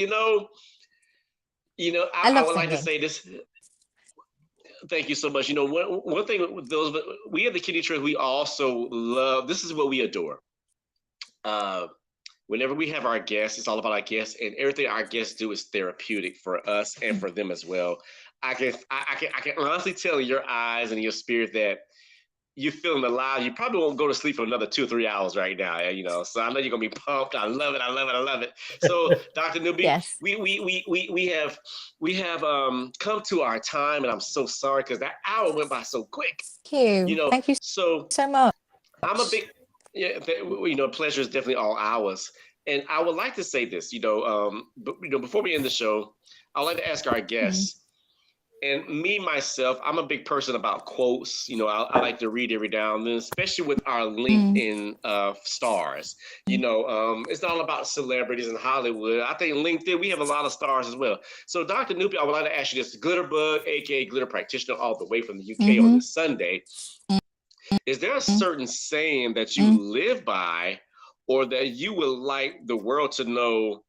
I would like to say this. Thank you so much. One thing with those, we at the Kitty Church, we also love. This is what we adore. Whenever we have our guests, it's all about our guests, and everything our guests do is therapeutic for us and for them as well. I can honestly tell in your eyes and your spirit that you're feeling alive. You probably won't go to sleep for another 2 or 3 hours right now, So I know you're gonna be pumped. I love it. I love it. I love it. So, Dr. Nupi, Yes. we have come to our time, and I'm so sorry because that hour went by so quick. Thank you. Thank you so much. I'm a big pleasure is definitely all ours. And I would like to say this, before we end the show, I'd like to ask our guests. And me, myself, I'm a big person about quotes. I like to read every now and then, especially with our LinkedIn stars. It's not all about celebrities in Hollywood. I think LinkedIn, we have a lot of stars as well. So, Dr. Nupi, I would like to ask you this. Glitterbug, aka Glitter Practitioner, all the way from the UK on this Sunday. Is there a certain saying that you live by, or that you would like the world to know?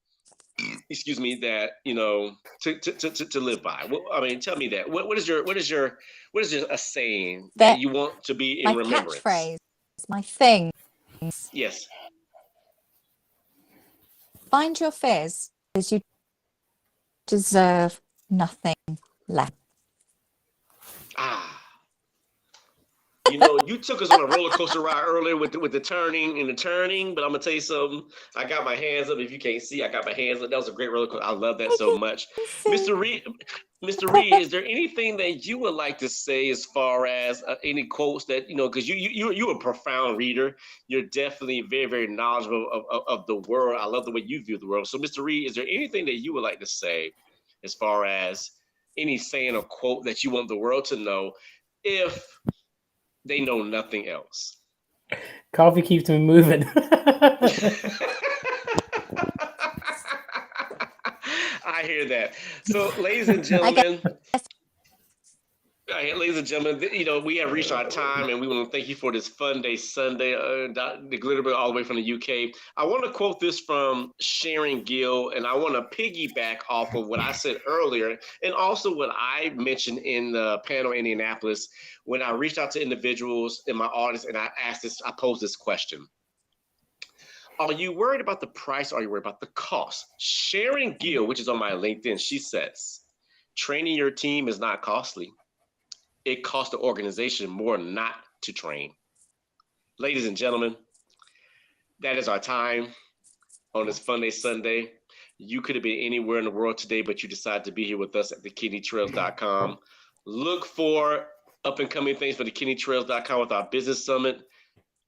Excuse me, that to live by. Well, I mean, tell me that. What is your a saying that you want to be in remembrance? My catchphrase, my thing. Yes. Find your fizz, because you deserve nothing less. You took us on a roller coaster ride earlier with the turning and the turning, but I'm gonna tell you something. I got my hands up. If you can't see, I got my hands up. That was a great roller coaster. I love that so much. Mr. Reed, is there anything that you would like to say as far as any quotes that because you're a profound reader. You're definitely very, very knowledgeable of the world. I love the way you view the world. So, Mr. Reed, is there anything that you would like to say as far as any saying or quote that you want the world to know if they know nothing else? Coffee keeps me moving. I hear that. So, ladies and gentlemen, we have reached our time, and we want to thank you for this fun day Sunday. The Glitterbug all the way from the UK. I want to quote this from Sharon Gill, and I want to piggyback off of what I said earlier, and also what I mentioned in the panel in Indianapolis when I reached out to individuals in my audience, and I posed this question. Are you worried about the price, or are you worried about the cost? Sharon Gill, which is on my LinkedIn, she says, training your team is not costly. It costs the organization more not to train. Ladies and gentlemen, that is our time on this Fun Day Sunday. You could have been anywhere in the world today, but you decided to be here with us at thekidneytrails.com. Look for up and coming things for thekidneytrails.com with our business summit.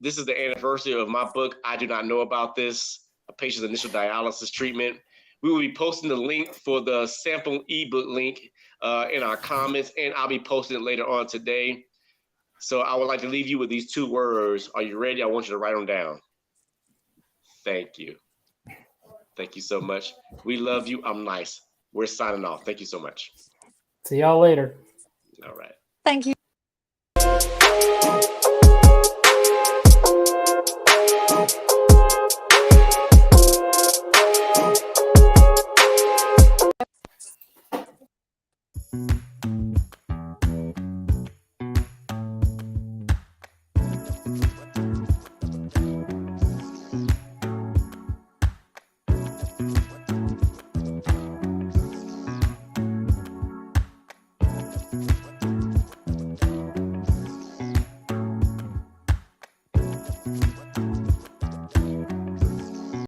This is the anniversary of my book, I Do Not Know About This, a patient's initial dialysis treatment. We will be posting the link for the sample ebook link in our comments, and I'll be posting it later on today. So I would like to leave you with these 2 words. Are you ready? I want you to write them down. Thank you. Thank you so much. We love you. I'm nice. We're signing off. Thank you so much. See y'all later. All right. Thank you